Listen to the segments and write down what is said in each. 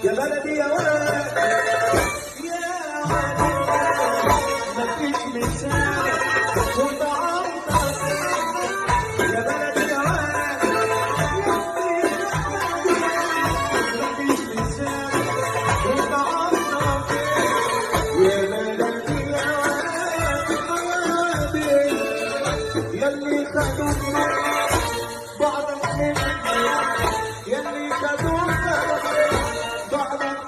يا بلدي يا ولد يا مفيش مثال وطعمتك يا بلدي يا ولد مفيش مثال وطعمتك يا بلدي يا ولد يلي خدوك بعضك مني يلي خدوك بعضك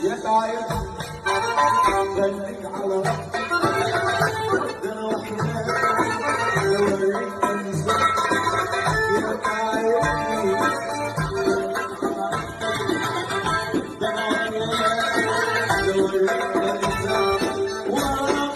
يا طاير خليك على ربك ده انا وحدك اوريك انسى يا طاير ده انا وحدك اوريك انسى وانا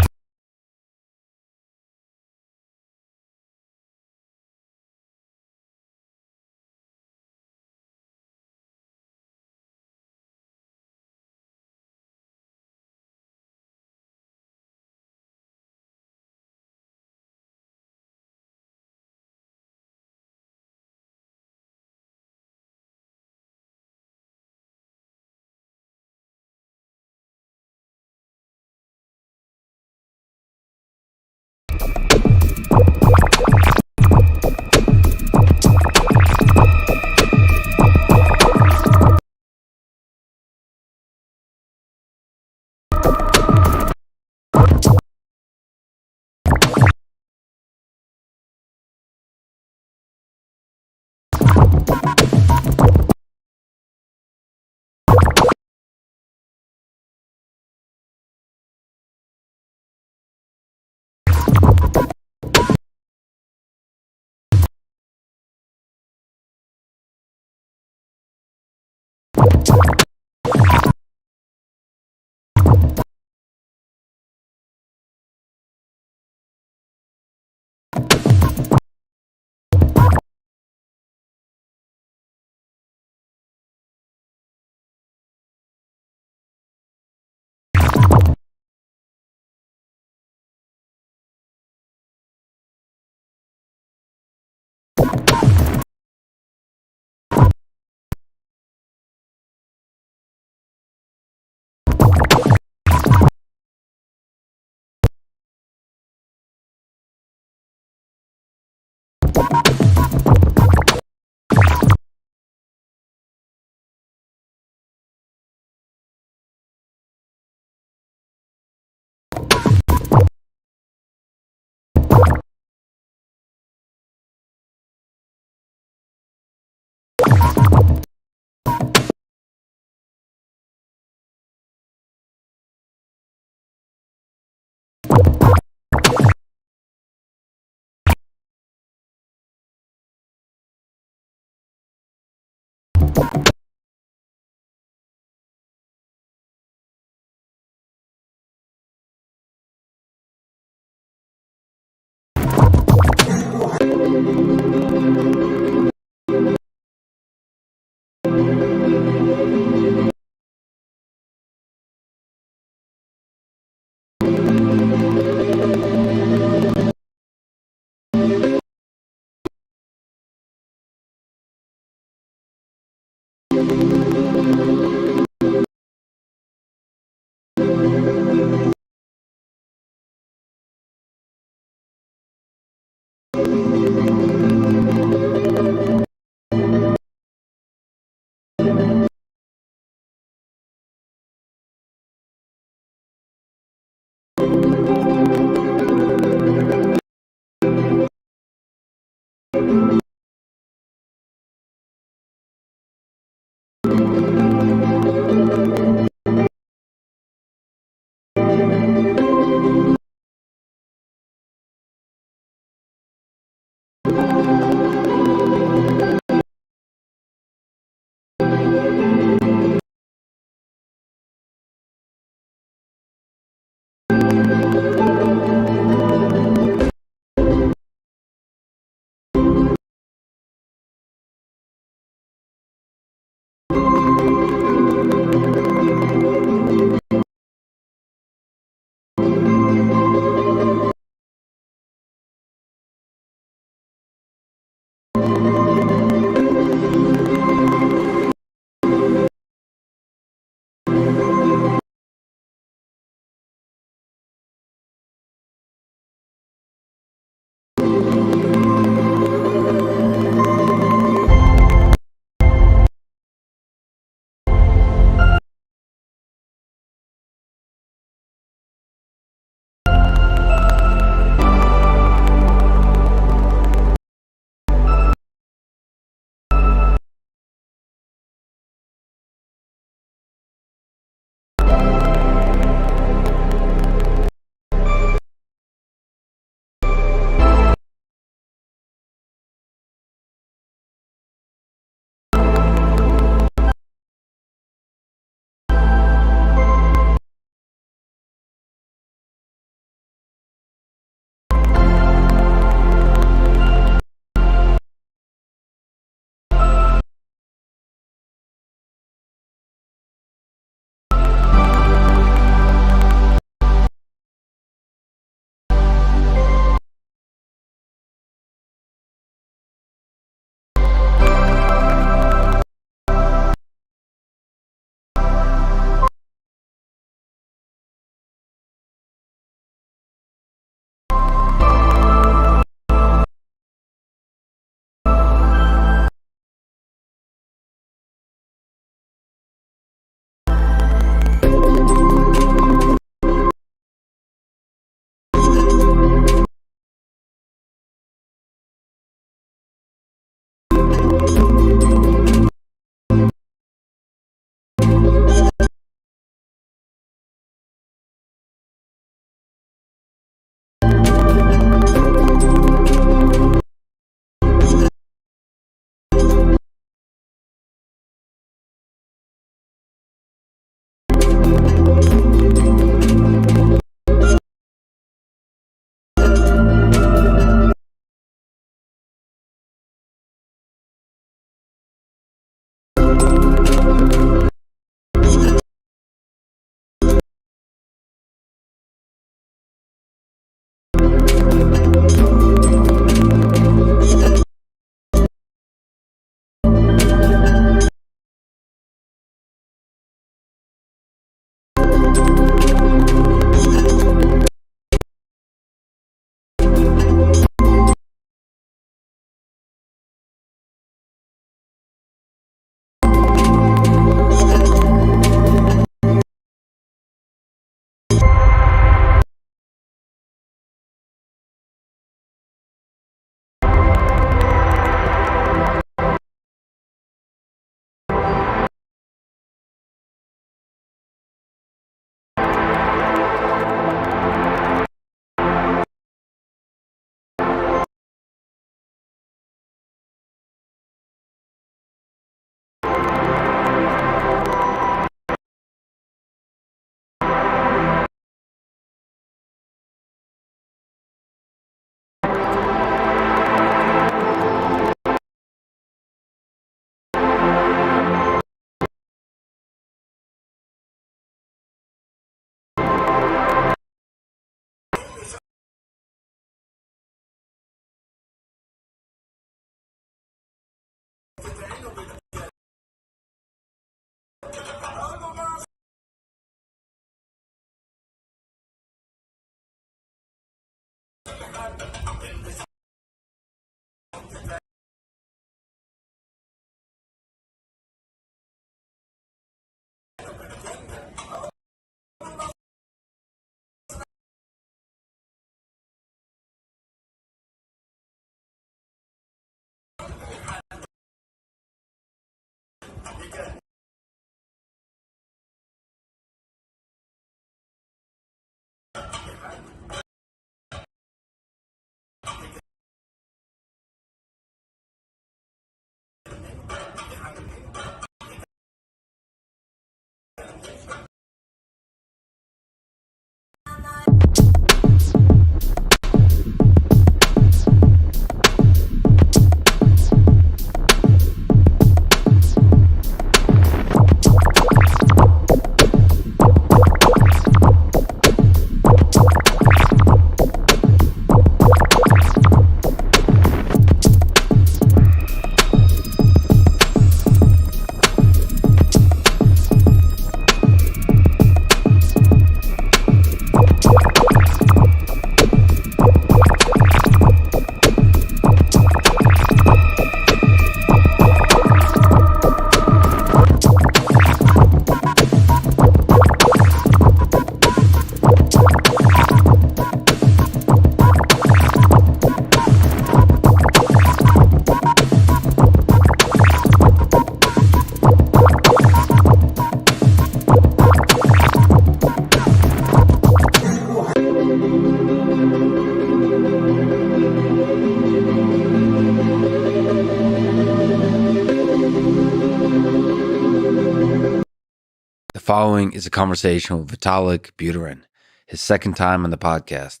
The following is a conversation with Vitalik Buterin, his second time on the podcast.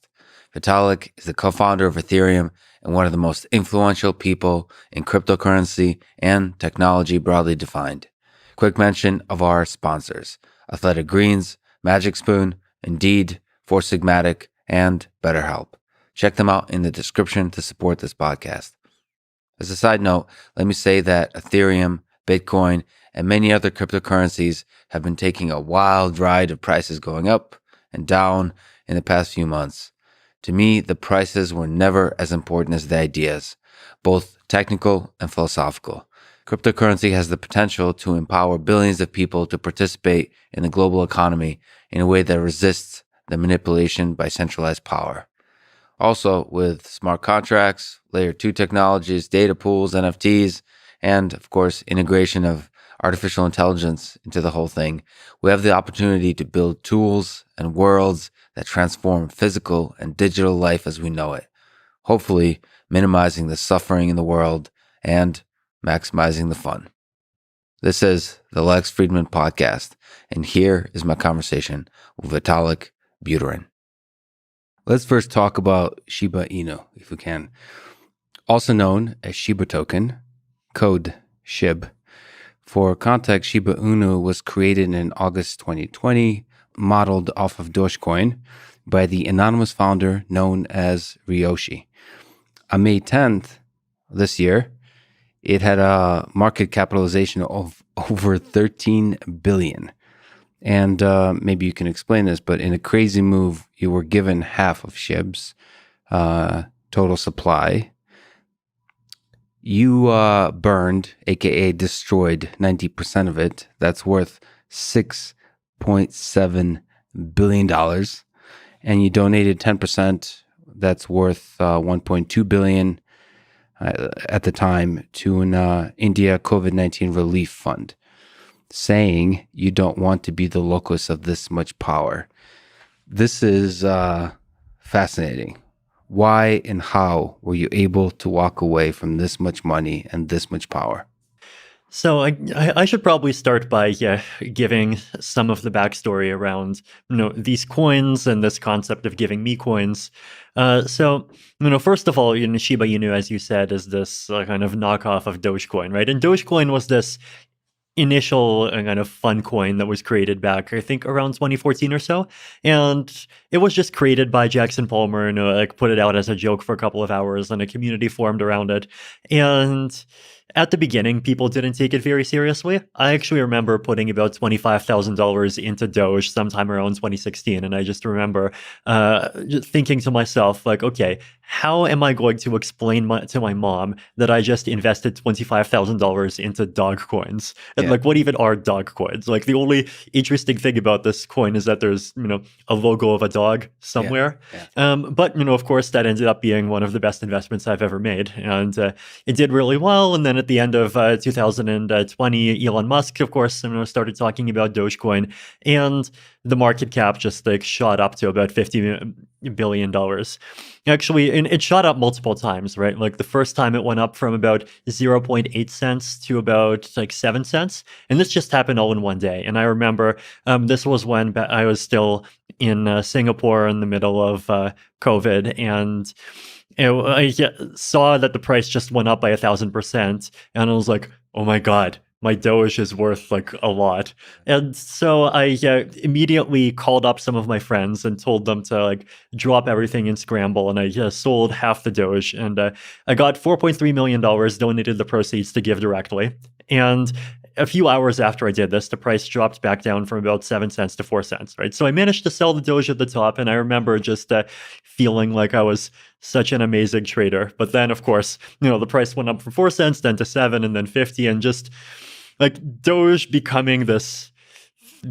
Vitalik is the co-founder of Ethereum and one of the most influential people in cryptocurrency and technology broadly defined. Quick mention of our sponsors: Athletic Greens, Magic Spoon, Indeed, Four Sigmatic, and BetterHelp. Check them out in the description to support this podcast. As a side note, let me say that Ethereum, Bitcoin, and many other cryptocurrencies have been taking a wild ride of prices going up and down in the past few months. To me, the prices were never as important as the ideas, both technical and philosophical. Cryptocurrency has the potential to empower billions of people to participate in the global economy in a way that resists the manipulation by centralized power. Also, with smart contracts, layer 2 technologies, data pools, NFTs, and of course, integration of artificial intelligence into the whole thing, we have the opportunity to build tools and worlds that transform physical and digital life as we know it, hopefully minimizing the suffering in the world and maximizing the fun. This is the Lex Friedman Podcast, and here is my conversation with Vitalik Buterin. Let's first talk about Shiba Inu, if we can. Also known as Shiba token, code SHIB. For context, Shiba Inu was created in August 2020, modeled off of Dogecoin by the anonymous founder known as Ryoshi. On May 10th this year, it had a market capitalization of over 13 billion. And maybe you can explain this, but in a crazy move, you were given half of SHIB's total supply. You burned, aka destroyed, 90% of it. That's worth $6.7 billion. And you donated 10%. That's worth $1.2 billion at the time to an India COVID-19 relief fund, saying you don't want to be the locus of this much power. This is fascinating. Why and how were you able to walk away from this much money and this much power? So I should probably start by giving some of the backstory around these coins and this concept of giving me coins. So first of all, Shiba Inu, as you said, is this kind of knockoff of Dogecoin, right? And Dogecoin was this initial kind of fun coin that was created back, I think, around 2014 or so. And it was just created by Jackson Palmer and put it out as a joke for a couple of hours, and a community formed around it. And at the beginning, people didn't take it very seriously. I actually remember putting about $25,000 into Doge sometime around 2016. And I just remember just thinking to myself, like, okay, how am I going to explain to my mom that I just invested $25,000 into dog coins? And Yeah. like, what even are dog coins? Like, the only interesting thing about this coin is that there's, a logo of a dog somewhere. Yeah. But, of course, that ended up being one of the best investments I've ever made. And it did really well. And then at the end of 2020, Elon Musk, of course, started talking about Dogecoin, and the market cap just like shot up to about $50 billion. Actually, and it shot up multiple times, right? Like the first time it went up from about 0.8 cents to about like 7 cents. And this just happened all in one day. And I remember this was when I was still in Singapore in the middle of COVID, and I saw that the price just went up by 1,000%, and I was like, oh my God, my Doge is worth like a lot. And so I immediately called up some of my friends and told them to like drop everything and scramble. And I sold half the Doge, and I got $4.3 million, donated the proceeds to give directly. And a few hours after I did this, the price dropped back down from about 7 cents to 4 cents, right? So I managed to sell the Doge at the top, and I remember just feeling like I was such an amazing trader. But then, of course, the price went up from 4 cents, then to 7, and then 50, and just like Doge becoming this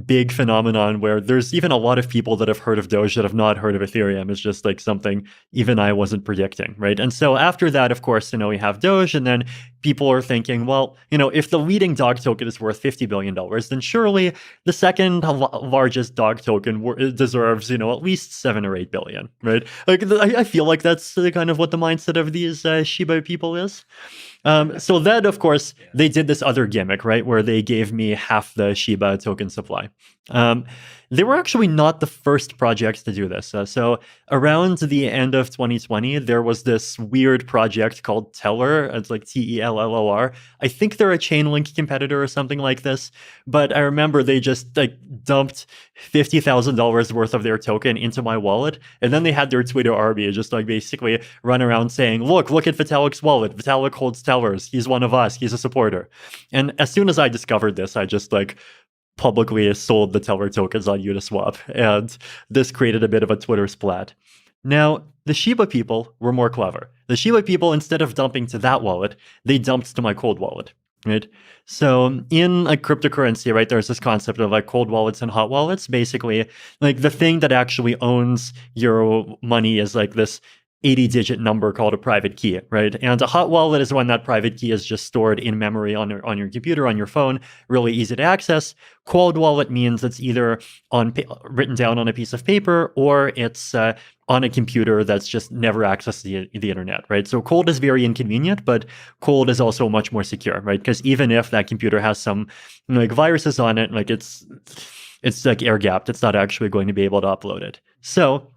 big phenomenon where there's even a lot of people that have heard of Doge that have not heard of Ethereum is just like something even I wasn't predicting, right? And so after that, of course, we have Doge, and then people are thinking, well, if the leading dog token is worth $50 billion, then surely the second largest dog token deserves, at least 7 or 8 billion, right? Like I feel like that's kind of what the mindset of these Shiba people is. So then, of course, they did this other gimmick, right, where they gave me half the Shiba token supply. They were actually not the first projects to do this. So around the end of 2020, there was this weird project called Teller. It's like Tellor. I think they're a Chainlink competitor or something like this. But I remember they just like dumped $50,000 worth of their token into my wallet. And then they had their Twitter army just like basically run around saying, look at Vitalik's wallet. Vitalik holds Tellers. He's one of us. He's a supporter. And as soon as I discovered this, I just like publicly sold the Teller tokens on Uniswap, and this created a bit of a Twitter splat. Now, the Shiba people were more clever. The Shiba people, instead of dumping to that wallet, they dumped to my cold wallet, right? So in like cryptocurrency, right, there's this concept of like cold wallets and hot wallets. Basically, like the thing that actually owns your money is like this 80-digit number called a private key, right? And a hot wallet is when that private key is just stored in memory on your computer, on your phone, really easy to access. Cold wallet means it's either written down on a piece of paper, or it's on a computer that's just never accessed the internet, right? So cold is very inconvenient, but cold is also much more secure, right? Because even if that computer has some like viruses on it, like it's like air gapped, it's not actually going to be able to upload it. So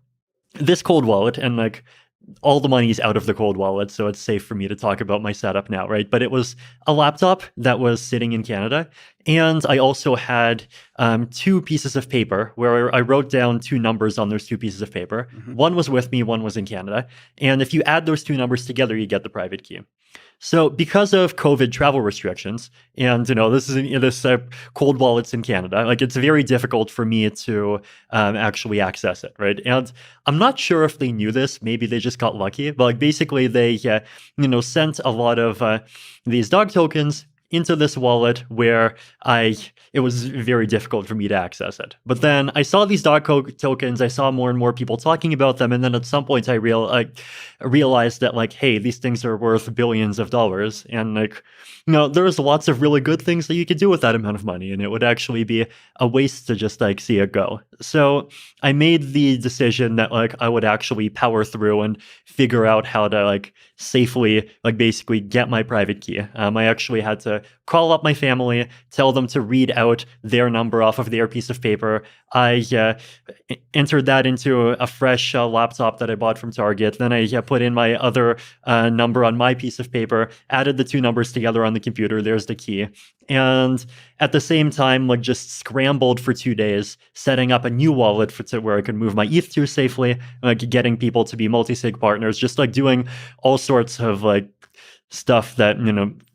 this cold wallet, and like all the money is out of the cold wallet, so it's safe for me to talk about my setup now, right? But it was a laptop that was sitting in Canada, and I also had 2 pieces of paper where I wrote down 2 numbers on those 2 pieces of paper. Mm-hmm. One was with me, one was in Canada, and if you add those 2 numbers together, you get the private key. So because of COVID travel restrictions, and this is this cold wallets in Canada, like it's very difficult for me to actually access it, right? And I'm not sure if they knew this. Maybe they just got lucky. But like basically, they sent a lot of these dog tokens into this wallet where it was very difficult for me to access it. But then I saw these dog tokens, I saw more and more people talking about them, and then at some point I realized that like, hey, these things are worth billions of dollars, and like, there's lots of really good things that you could do with that amount of money, and it would actually be a waste to just like see it go. So I made the decision that like I would actually power through and figure out how to like safely like basically get my private key. I actually had to call up my family, tell them to read out their number off of their piece of paper. I entered that into a fresh laptop that I bought from Target. Then I put in my other number on my piece of paper, added the 2 numbers together on the computer. There's the key. And at the same time, like just scrambled for 2 days, setting up a new wallet where I could move my ETH to safely, like getting people to be multi-sig partners, just like doing all sorts of like stuff that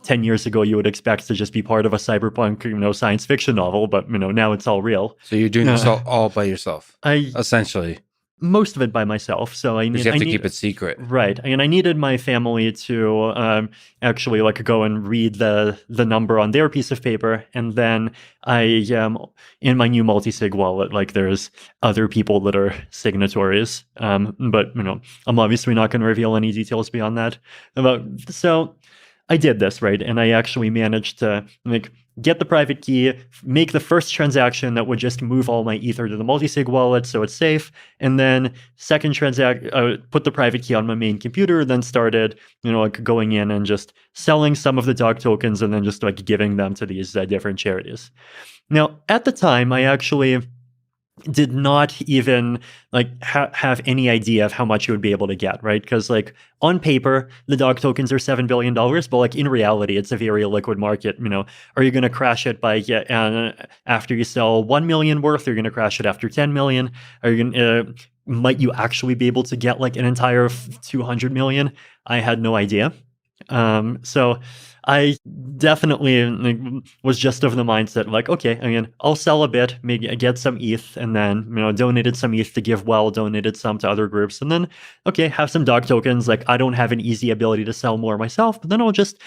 10 years ago you would expect to just be part of a cyberpunk science fiction novel, but now it's all real. So you're doing this all by yourself, I essentially, most of it by myself. So because you have to keep it secret. Right. And I needed my family to actually go and read the number on their piece of paper. And then I, in my new multi-sig wallet, there's other people that are signatories. But, I'm obviously not going to reveal any details beyond that. So I did this, right? And I actually managed to get the private key, make the first transaction that would just move all my ether to the multi-sig wallet so it's safe, and then second put the private key on my main computer, then started going in and just selling some of the dog tokens and then just giving them to these different charities. Now, at the time, I actually did not even have any idea of how much you would be able to get, right? Because on paper, the dog tokens are $7 billion, but in reality, it's a very liquid market. Are you going to crash it by after you sell 1 million worth? Are you going to crash it after 10 million? Are you going might you actually be able to get an entire 200 million? I had no idea. So I definitely was just of the mindset okay, I'll sell a bit, maybe get some ETH, and then donated some ETH to give well, donated some to other groups, and then okay, have some dog tokens. I don't have an easy ability to sell more myself, but then I'll just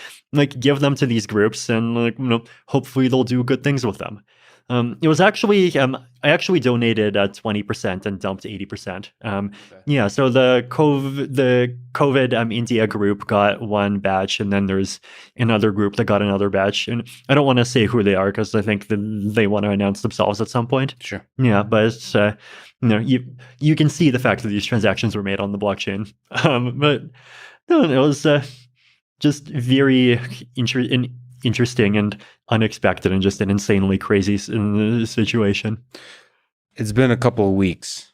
give them to these groups, and hopefully they'll do good things with them. It was actually I actually donated 20% and dumped 80%. Okay. Yeah, so the COVID India group got one batch, and then there's another group that got another batch. And I don't want to say who they are because I think they want to announce themselves at some point. Sure. Yeah, but it's, you can see the fact that these transactions were made on the blockchain. But no, it was just very interesting and unexpected and just an insanely crazy situation. It's been a couple of weeks.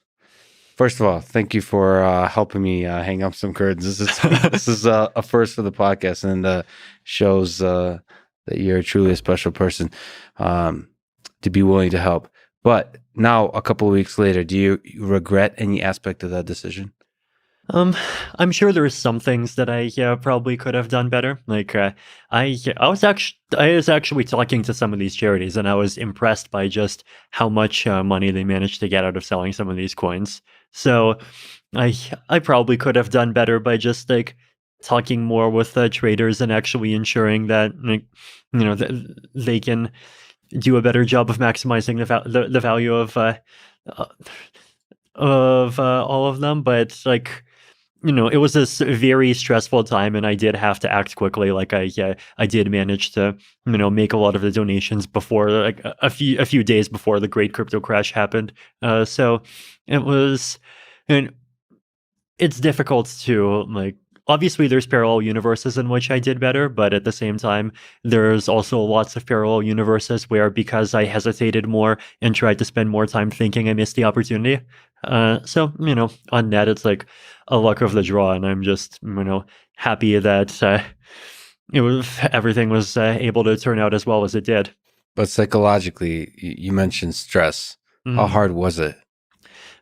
First of all, thank you for helping me hang up some curtains. This is a first for the podcast, and shows that you're truly a special person to be willing to help. But now, a couple of weeks later, do you regret any aspect of that decision? I'm sure there are some things that I probably could have done better. I was actually talking to some of these charities, and I was impressed by just how much money they managed to get out of selling some of these coins. So I probably could have done better by just talking more with traders and actually ensuring that that they can do a better job of maximizing the value of all of them. But it was a very stressful time, and I did have to act quickly. I did manage to, make a lot of the donations before, a few days before the great crypto crash happened. So it was, and it's difficult to obviously there's parallel universes in which I did better, but at the same time, there's also lots of parallel universes where because I hesitated more and tried to spend more time thinking, I missed the opportunity. So, on net, it's a luck of the draw, and I'm just, happy that everything was able to turn out as well as it did. But psychologically, you mentioned stress. How hard was it?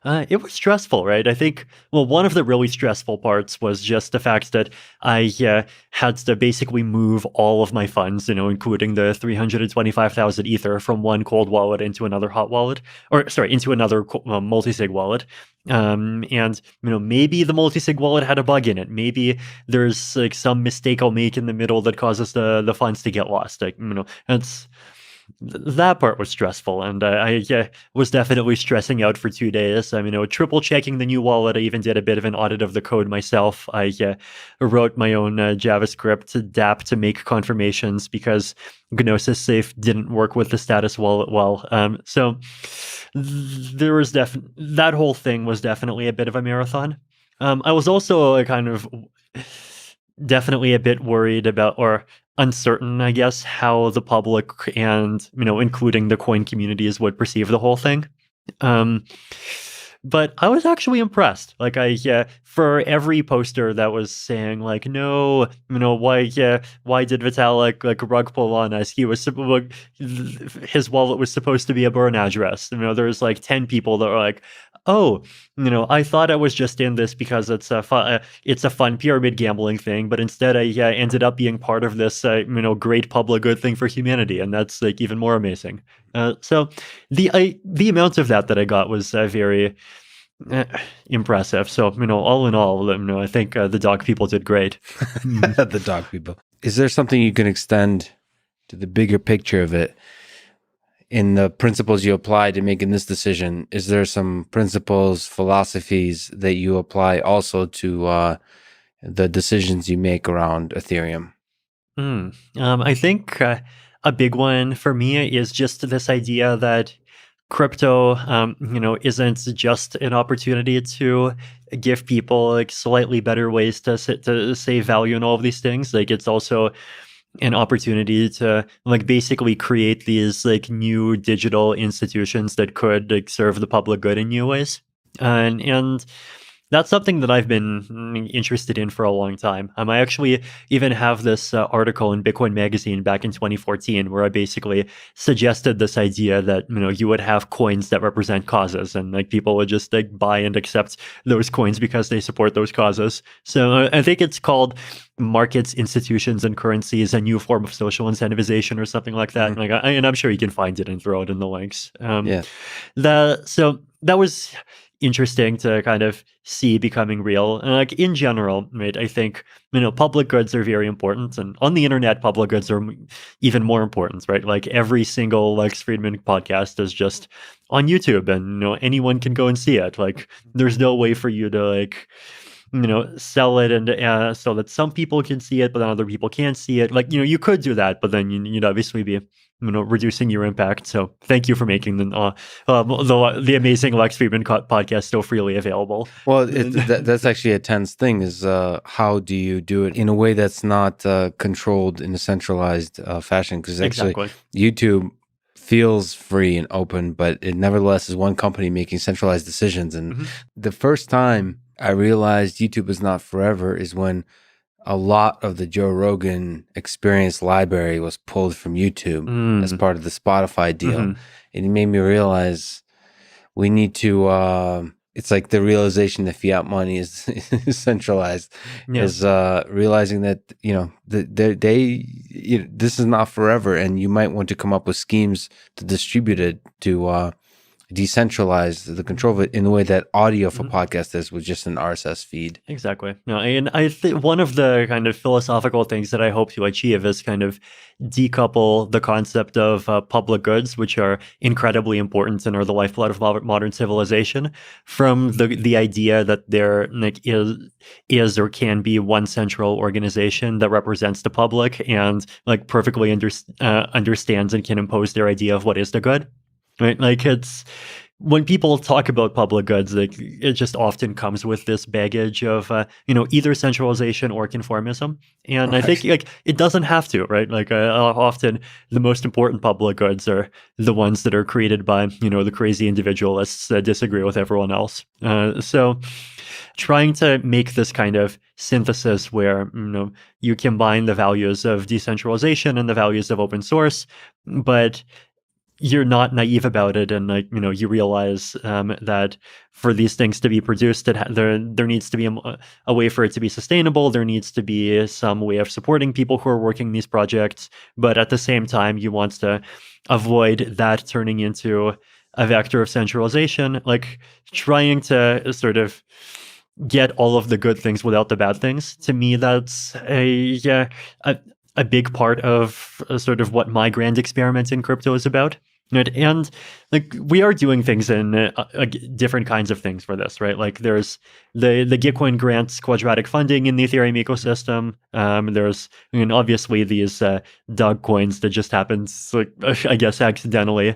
It was stressful, right? I think, one of the really stressful parts was just the fact that I had to basically move all of my funds, including the 325,000 Ether from one cold wallet into another hot wallet, into another multi-sig wallet. And maybe the multi-sig wallet had a bug in it. Maybe there's some mistake I'll make in the middle that causes the funds to get lost. That part was stressful, and I was definitely stressing out for 2 days. Triple checking the new wallet. I even did a bit of an audit of the code myself. I wrote my own JavaScript DApp to make confirmations because Gnosis Safe didn't work with the status wallet well. So there was that whole thing was definitely a bit of a marathon. I was also definitely a bit worried about, or uncertain, I guess, how the public and, including the coin communities would perceive the whole thing. But I was actually impressed. For every poster that was saying no, why did Vitalik rug pull on us? His wallet was supposed to be a burn address. There's 10 people that were oh, I thought I was just in this because it's a fun pyramid gambling thing, but instead I ended up being part of this, great public good thing for humanity, and that's like even more amazing. So the amount of that I got was very uh, impressive. So all in all, I think the dog people did great. The dog people. Is there something you can extend to the bigger picture of it in the principles you applied in making this decision? Is there some principles, philosophies that you apply also to the decisions you make around Ethereum? I think a big one for me is just this idea that crypto, isn't just an opportunity to give people like slightly better ways to save value and all of these things. Like it's also an opportunity to like basically create these like new digital institutions that could like serve the public good in new ways. And that's something that I've been interested in for a long time. I actually even have this article in Bitcoin Magazine back in 2014 where I basically suggested this idea that you would have coins that represent causes, and like people would just like buy and accept those coins because they support those causes. So I think it's called Markets, Institutions, and Currencies: A New Form of Social Incentivization or something like that. Mm-hmm. And I'm sure you can find it and throw it in the links. Yeah. So that was interesting to kind of see becoming real. And like in general, right, I think public goods are very important, and on the internet public goods are even more important, right? Like every single Lex Friedman podcast is just on YouTube, and anyone can go and see it. Like there's no way for you to like sell it and so that some people can see it but then other people can't see it. Like you could do that, but then you'd obviously be reducing your impact. So thank you for making the amazing Lex Friedman podcast so freely available. Well, that's actually a tense thing is how do you do it in a way that's not controlled in a centralized fashion? Because actually Exactly. YouTube feels free and open, but it nevertheless is one company making centralized decisions. And the first time I realized YouTube is not forever is when a lot of the Joe Rogan Experience library was pulled from YouTube as part of the Spotify deal. And it made me realize we need to, it's like the realization that fiat money is centralized, is realizing that, this is not forever, and you might want to come up with schemes to distribute it, to decentralize the control of it in the way that audio for podcast is with just an RSS feed. Exactly. No, and I think one of the kind of philosophical things that I hope to achieve is kind of decouple the concept of public goods, which are incredibly important and are the lifeblood of modern civilization, from the idea that there like is or can be one central organization that represents the public and like perfectly understands and can impose their idea of what is the good. Right, like it's when people talk about public goods, like it just often comes with this baggage of either centralization or conformism, and I think like it doesn't have to, right? Like often the most important public goods are the ones that are created by the crazy individualists that disagree with everyone else. So trying to make this kind of synthesis where you combine the values of decentralization and the values of open source, but you're not naive about it, and like you realize that for these things to be produced, there needs to be a way for it to be sustainable. There needs to be some way of supporting people who are working these projects, but at the same time, you want to avoid that turning into a vector of centralization, like trying to sort of get all of the good things without the bad things. To me, that's a big part of sort of what my grand experiment in crypto is about. Right? And like we are doing things in different kinds of things for this, right? Like there's the Gitcoin grants quadratic funding in the Ethereum ecosystem. There's obviously these dog coins that just happens, like I guess accidentally.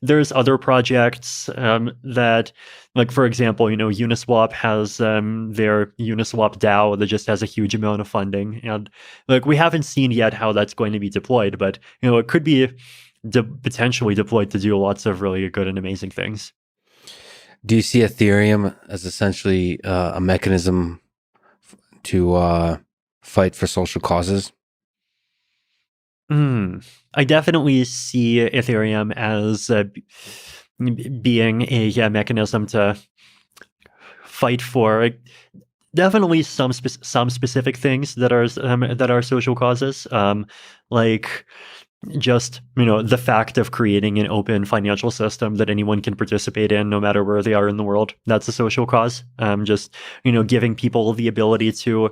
There's other projects that, like for example, Uniswap has their Uniswap DAO that just has a huge amount of funding, and like we haven't seen yet how that's going to be deployed, but it could be potentially deployed to do lots of really good and amazing things. Do you see Ethereum as essentially a mechanism to fight for social causes? I definitely see Ethereum as being a mechanism to fight for definitely some specific things that are social causes, like just the fact of creating an open financial system that anyone can participate in no matter where they are in the world. That's a social cause. Just giving people the ability to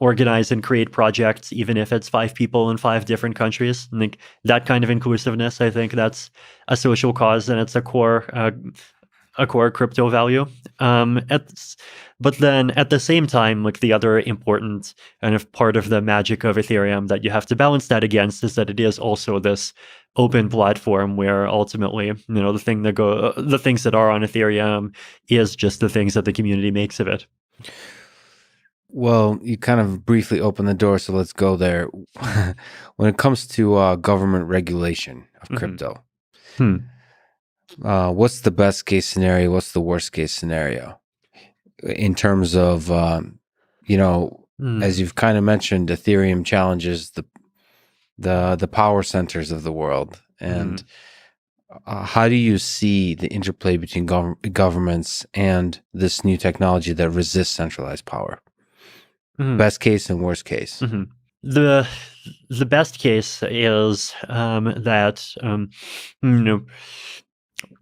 organize and create projects, even if it's 5 people in 5 different countries. And like that kind of inclusiveness, I think that's a social cause, and it's a core crypto value. But then at the same time, like the other important kind of part of the magic of Ethereum that you have to balance that against is that it is also this open platform where ultimately, the things that are on Ethereum is just the things that the community makes of it. Well, you kind of briefly opened the door, so let's go there. When it comes to government regulation of crypto, what's the best case scenario? What's the worst case scenario in terms of, as you've kind of mentioned, Ethereum challenges the power centers of the world, and how do you see the interplay between governments and this new technology that resists centralized power? Best case and worst case. The best case is that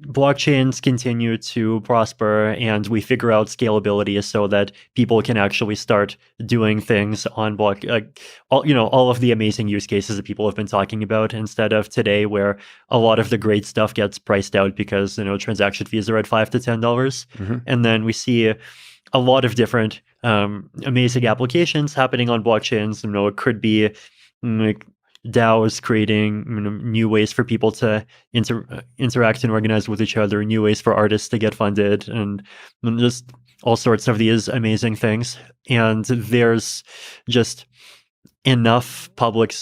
blockchains continue to prosper and we figure out scalability so that people can actually start doing things on all of the amazing use cases that people have been talking about, instead of today where a lot of the great stuff gets priced out because transaction fees are at $5 to $10, and then we see a lot of different amazing applications happening on blockchains. It could be like DAOs creating new ways for people to interact and organize with each other, new ways for artists to get funded, and just all sorts of these amazing things. And there's just enough public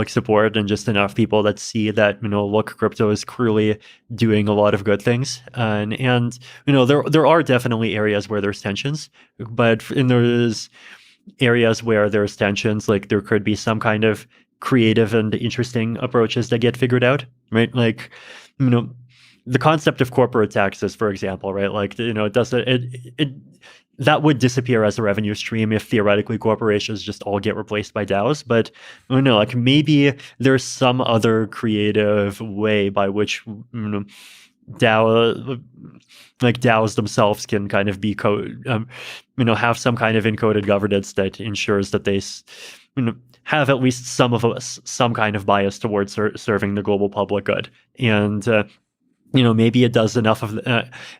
support and just enough people that see that look, crypto is clearly doing a lot of good things, and there are definitely areas where there's tensions, but there's areas where there's tensions, like there could be some kind of creative and interesting approaches that get figured out, right? Like the concept of corporate taxes, for example, right? Like that would disappear as a revenue stream if theoretically corporations just all get replaced by DAOs. But I don't know, like maybe there's some other creative way by which DAOs themselves can kind of be have some kind of encoded governance that ensures that they have at least some kind of bias towards serving the global public good. And maybe it does enough of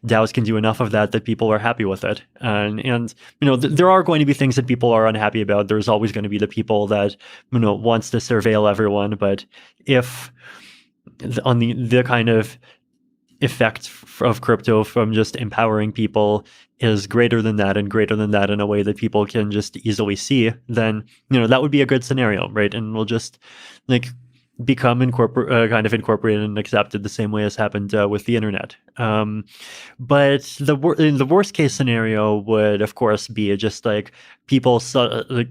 DAOs can do enough of that people are happy with it. And there are going to be things that people are unhappy about. There's always going to be the people that wants to surveil everyone. But if on the kind of effect of crypto from just empowering people is greater than that, and greater than that in a way that people can just easily see, then that would be a good scenario, right? And we'll just become kind of incorporated and accepted the same way as happened with the internet. But the worst case scenario would, of course, be just like people suddenly,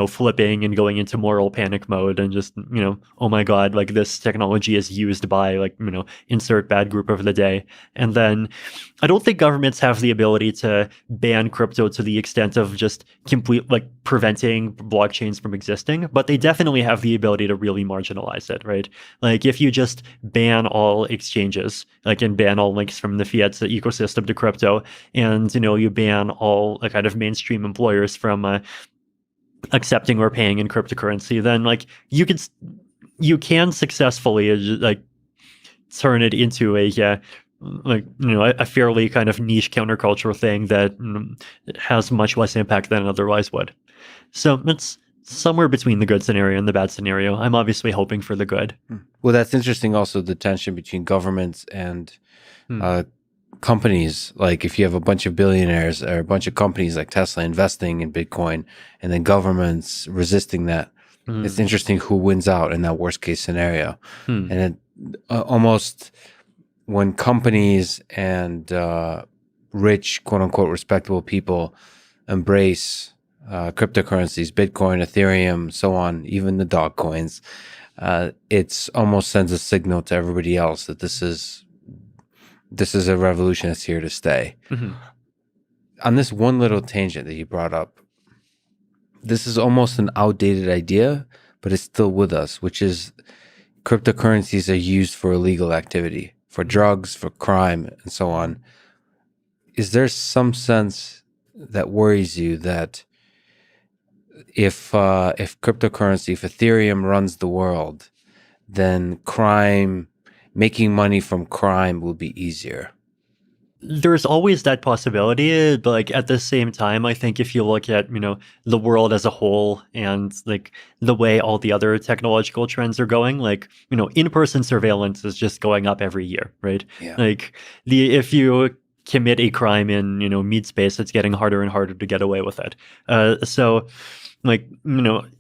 flipping and going into moral panic mode and just, oh my God, like this technology is used by insert bad group of the day. And then I don't think governments have the ability to ban crypto to the extent of just preventing blockchains from existing, but they definitely have the ability to really marginalize it, right? Like if you just ban all exchanges, and ban all links from the fiat ecosystem to crypto, and you ban all kind of mainstream employers from accepting or paying in cryptocurrency, then you can successfully turn it into a fairly kind of niche countercultural thing that has much less impact than it otherwise would. So it's somewhere between the good scenario and the bad scenario. I'm obviously hoping for the good. Well, that's interesting. Also, the tension between governments and companies. Like if you have a bunch of billionaires or a bunch of companies like Tesla investing in Bitcoin, and then governments resisting that, it's interesting who wins out in that worst case scenario. And it almost when companies and rich, quote unquote, respectable people embrace cryptocurrencies, Bitcoin, Ethereum, so on, even the dog coins, it's almost sends a signal to everybody else that this is a revolution that's here to stay. Mm-hmm. On this one little tangent that you brought up, this is almost an outdated idea, but it's still with us, which is cryptocurrencies are used for illegal activity, for drugs, for crime, and so on. Is there some sense that worries you that if cryptocurrency, if Ethereum runs the world, then crime, making money from crime will be easier? There's always that possibility, but like at the same time, I think if you look at, the world as a whole and like the way all the other technological trends are going, like, in-person surveillance is just going up every year, right? Yeah. Like if you commit a crime in, meat space, it's getting harder and harder to get away with it. So like,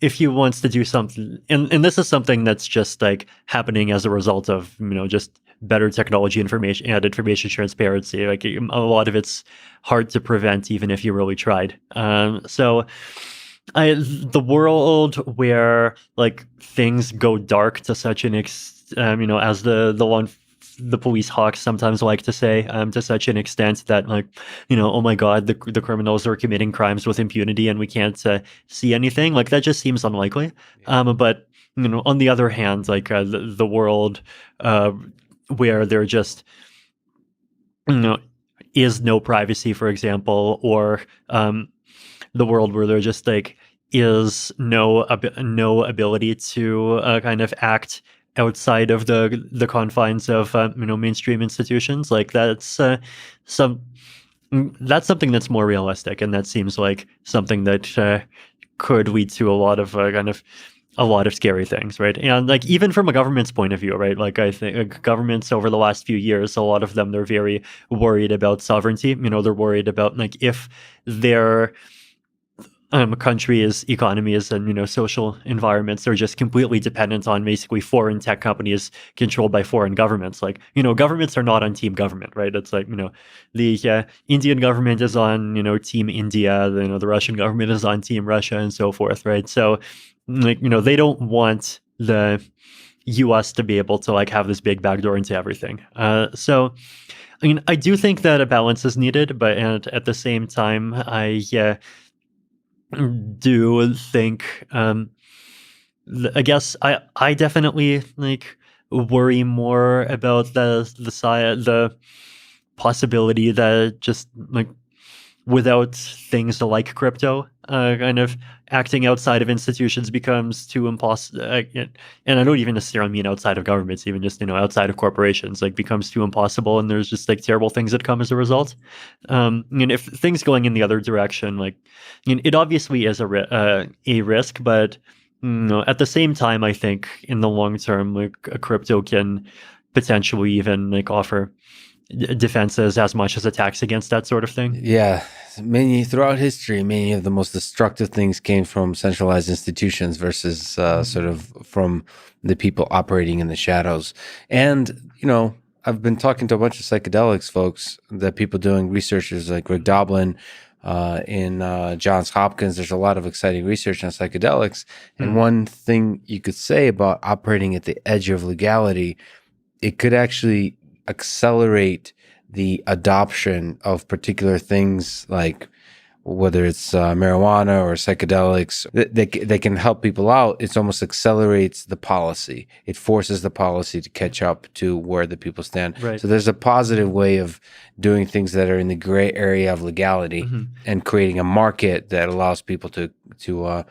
if he wants to do something, and this is something that's just like happening as a result of, just better technology information and information transparency. Like a lot of it's hard to prevent even if you really tried. So the world where like things go dark to such an as the police hawks sometimes like to say, to such an extent that like, oh my God, the criminals are committing crimes with impunity and we can't see anything. Like that just seems unlikely. But on the other hand, like the world where there just is no privacy, for example, or the world where there just like is no ability to kind of act outside of the confines of mainstream institutions, like that's something that's more realistic, and that seems like something that could lead to a lot of a lot of scary things, right? And like even from a government's point of view, right? Like I think governments over the last few years, a lot of them, they're very worried about sovereignty. They're worried about like if their countries, economies, and social environments are just completely dependent on basically foreign tech companies controlled by foreign governments. Like governments are not on team government, right? It's like the Indian government is on team India, the Russian government is on team Russia, and so forth, right? So like they don't want the U.S. to be able to like have this big backdoor into everything. So I mean, I do think that a balance is needed, but at the same time, I do think I guess I definitely like worry more about the possibility that just like without things like crypto, kind of acting outside of institutions becomes too impossible. And I don't even necessarily mean outside of governments, even just outside of corporations, like becomes too impossible, and there's just like terrible things that come as a result. And if things going in the other direction, like it obviously is a risk, but at the same time, I think in the long term, like a crypto can potentially even like offer defenses as much as attacks against that sort of thing. Yeah, throughout history, many of the most destructive things came from centralized institutions versus sort of from the people operating in the shadows. And I've been talking to a bunch of psychedelics folks, that people doing researchers like Rick Doblin in Johns Hopkins. There's a lot of exciting research on psychedelics. And one thing you could say about operating at the edge of legality, it could actually accelerate the adoption of particular things, like whether it's marijuana or psychedelics. They can help people out. It almost accelerates the policy. It forces the policy to catch up to where the people stand. Right. So there's a positive way of doing things that are in the gray area of legality and creating a market that allows people to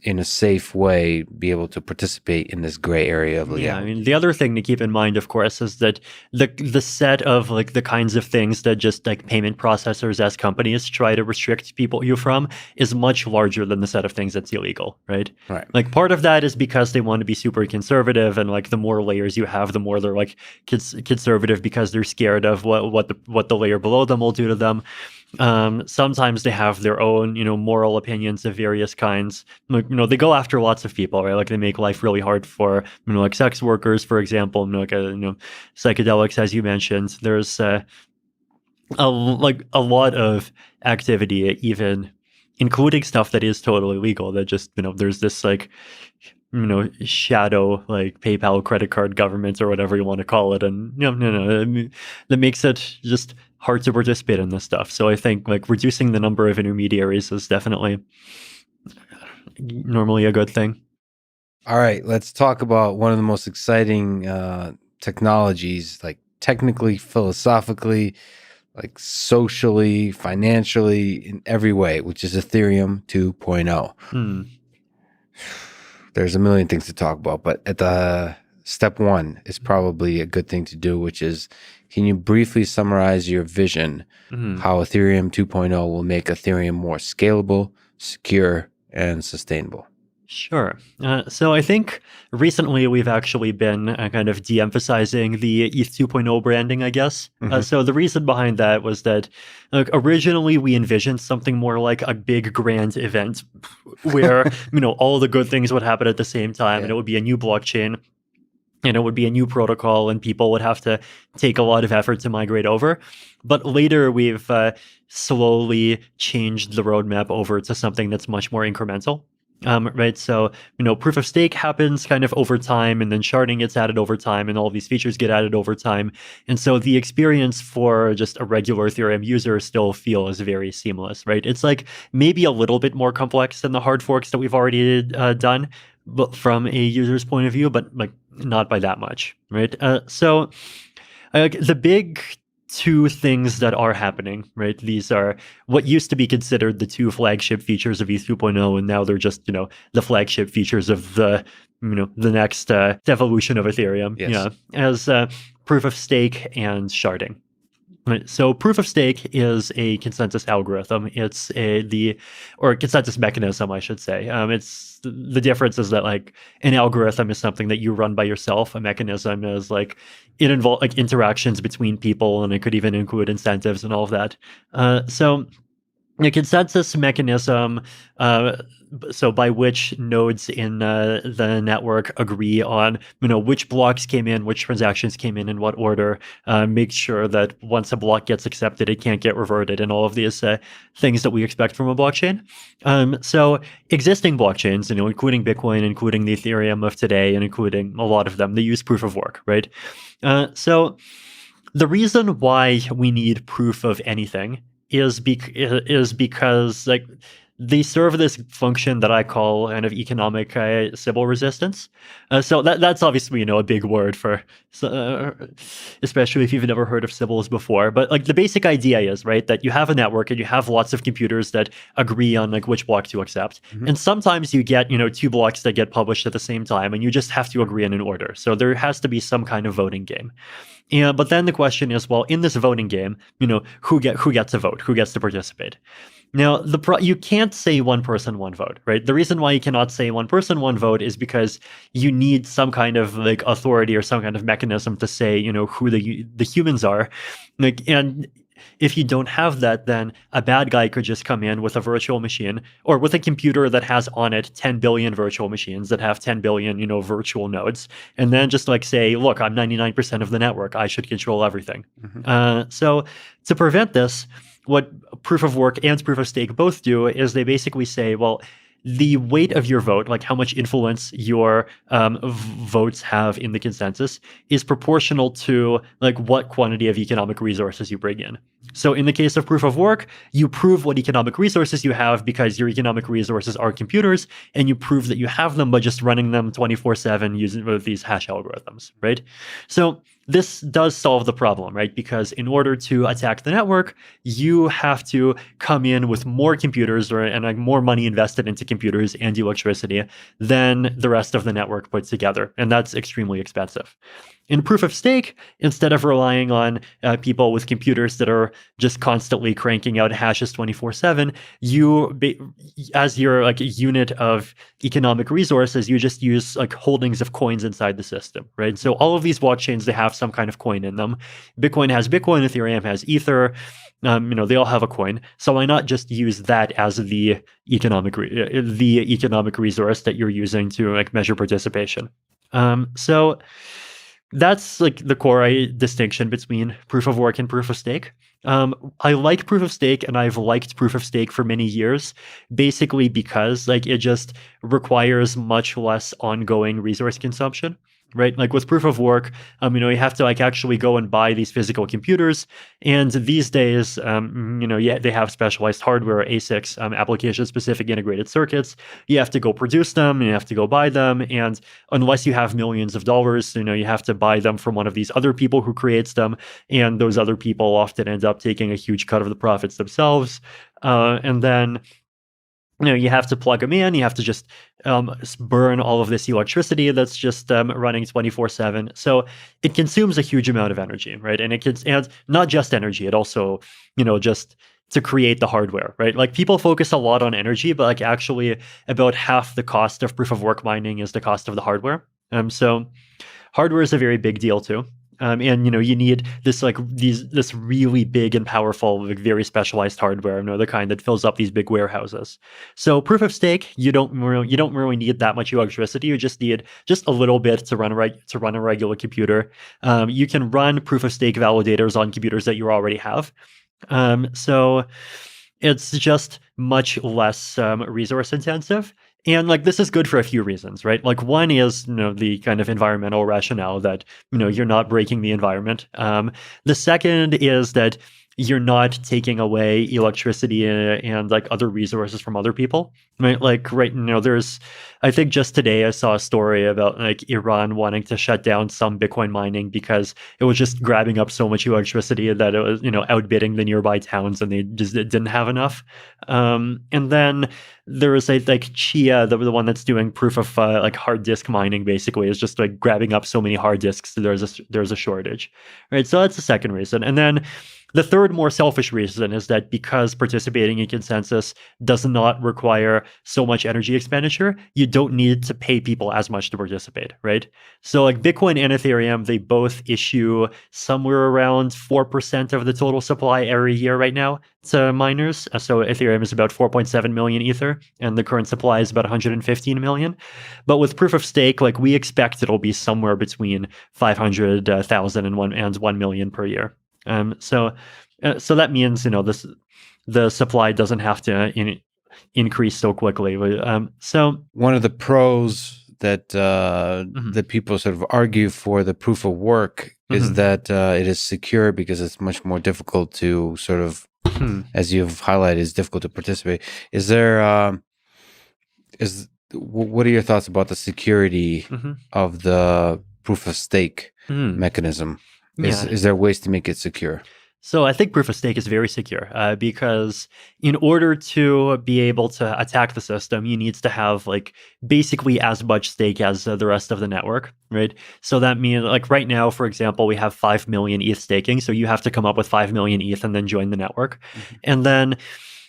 in a safe way be able to participate in this gray area of legality. Yeah, I mean, the other thing to keep in mind, of course, is that the set of like the kinds of things that just like payment processors as companies try to restrict you from is much larger than the set of things that's illegal, right? Right. Like part of that is because they want to be super conservative, and like the more layers you have, the more they're like conservative because they're scared of what the layer below them will do to them. Sometimes they have their own, moral opinions of various kinds. Like, they go after lots of people, right? Like they make life really hard for, like sex workers, for example. Like, psychedelics, as you mentioned. There's a lot of activity, even including stuff that is totally legal. That just, there's this like shadow like PayPal, credit card government, or whatever you want to call it. And no, I mean, that makes it just hard to participate in this stuff. So I think like reducing the number of intermediaries is definitely normally a good thing. All right, let's talk about one of the most exciting technologies, like technically, philosophically, like socially, financially, in every way, which is Ethereum 2.0. Hmm. There's a million things to talk about, but at the step one is probably a good thing to do, which is, can you briefly summarize your vision how Ethereum 2.0 will make Ethereum more scalable, secure, and sustainable? Sure. So I think recently we've actually been kind of de-emphasizing the ETH 2.0 branding, I guess. So the reason behind that was that originally we envisioned something more like a big grand event where, all the good things would happen at the same time, and it would be a new blockchain, and it would be a new protocol, and people would have to take a lot of effort to migrate over. But later we've slowly changed the roadmap over to something that's much more incremental. Right. So, proof of stake happens kind of over time, and then sharding gets added over time, and all these features get added over time. And so the experience for just a regular Ethereum user still feels very seamless, right? It's like maybe a little bit more complex than the hard forks that we've already done, but from a user's point of view, but like not by that much, right? So the big two things that are happening, right? These are what used to be considered the two flagship features of ETH 2.0, and now they're just, the flagship features of the next evolution of Ethereum. Yes. Yeah, as proof of stake and sharding. Right. So proof of stake is a consensus algorithm. It's or consensus mechanism, I should say. It's the difference is that like an algorithm is something that you run by yourself. A mechanism is like it involves like interactions between people, and it could even include incentives and all of that. So a consensus mechanism, so by which nodes in the network agree on, which blocks came in, which transactions came in what order, make sure that once a block gets accepted, it can't get reverted, and all of these things that we expect from a blockchain. So existing blockchains, including Bitcoin, including the Ethereum of today, and including a lot of them, they use proof of work, right? So the reason why we need proof of anything is because like they serve this function that I call kind of economic Sybil resistance. So that's obviously a big word for, especially if you've never heard of Sybils before. But like the basic idea is right that you have a network and you have lots of computers that agree on like which block to accept, and sometimes you get two blocks that get published at the same time, and you just have to agree on an order. So there has to be some kind of voting game. Yeah, but then the question is, well, in this voting game, who gets a vote, who gets to participate? Now, you can't say one person, one vote, right? The reason why you cannot say one person, one vote is because you need some kind of like authority or some kind of mechanism to say, who the humans are, like, and if you don't have that, then a bad guy could just come in with a virtual machine or with a computer that has on it 10 billion virtual machines that have 10 billion, virtual nodes, and then just like say, look, I'm 99% of the network. I should control everything. So to prevent this, what proof of work and proof of stake both do is they basically say, well, the weight of your vote, like how much influence your votes have in the consensus, is proportional to like what quantity of economic resources you bring in. So in the case of proof of work, you prove what economic resources you have because your economic resources are computers, and you prove that you have them by just running them 24/7 using these hash algorithms, right? So this does solve the problem, right? Because in order to attack the network, you have to come in with more computers and like more money invested into computers and electricity than the rest of the network put together. And that's extremely expensive. In proof of stake, instead of relying on people with computers that are just constantly cranking out hashes 24/7, as your like unit of economic resources, you just use like holdings of coins inside the system, right? So all of these blockchains, they have some kind of coin in them. Bitcoin has Bitcoin, Ethereum has Ether. They all have a coin. So why not just use that as the economic resource that you're using to like measure participation? So that's like the core distinction between proof of work and proof of stake. I like proof of stake, and I've liked proof of stake for many years, basically because like it just requires much less ongoing resource consumption. Right, like with proof of work, you have to like actually go and buy these physical computers, and these days, yeah, they have specialized hardware, ASICs, application-specific integrated circuits. You have to go produce them, you have to go buy them, and unless you have millions of dollars, you have to buy them from one of these other people who creates them, and those other people often end up taking a huge cut of the profits themselves. And then you have to plug them in. You have to just burn all of this electricity that's just running 24/7. So it consumes a huge amount of energy, right? And and not just energy. It also, just to create the hardware, right? Like people focus a lot on energy, but like actually about half the cost of proof of work mining is the cost of the hardware. So hardware is a very big deal too. And you need this really big and powerful, like very specialized hardware, the kind that fills up these big warehouses. So proof of stake, you don't really need that much electricity. You just need just a little bit to run a regular computer. You can run proof of stake validators on computers that you already have. So it's just much less resource intensive. And like this is good for a few reasons, right? Like one is the kind of environmental rationale that you're not breaking the environment. The second is that you're not taking away electricity and like other resources from other people, right? Like right now, I think just today I saw a story about like Iran wanting to shut down some Bitcoin mining because it was just grabbing up so much electricity that it was outbidding the nearby towns, and they just didn't have enough. And then there is like Chia, the one that's doing proof of like hard disk mining, basically is just like grabbing up so many hard disks that there's a shortage, right? So that's the second reason. And then the third, more selfish reason is that because participating in consensus does not require so much energy expenditure, you don't need to pay people as much to participate, right? So like Bitcoin and Ethereum, they both issue somewhere around 4% of the total supply every year right now to miners. So Ethereum is about 4.7 million Ether, and the current supply is about 115 million. But with proof of stake, like we expect it'll be somewhere between 500,000 and 1 million per year. So that means the supply doesn't have to increase so quickly. So one of the pros that that people sort of argue for the proof of work is that it is secure because it's much more difficult to sort of, as you've highlighted, it's difficult to participate. Is there what are your thoughts about the security of the proof of stake mechanism? Is there ways to make it secure? So I think proof of stake is very secure because in order to be able to attack the system, you need to have like basically as much stake as the rest of the network, right? So that means like right now, for example, we have 5 million ETH staking. So you have to come up with 5 million ETH and then join the network. And then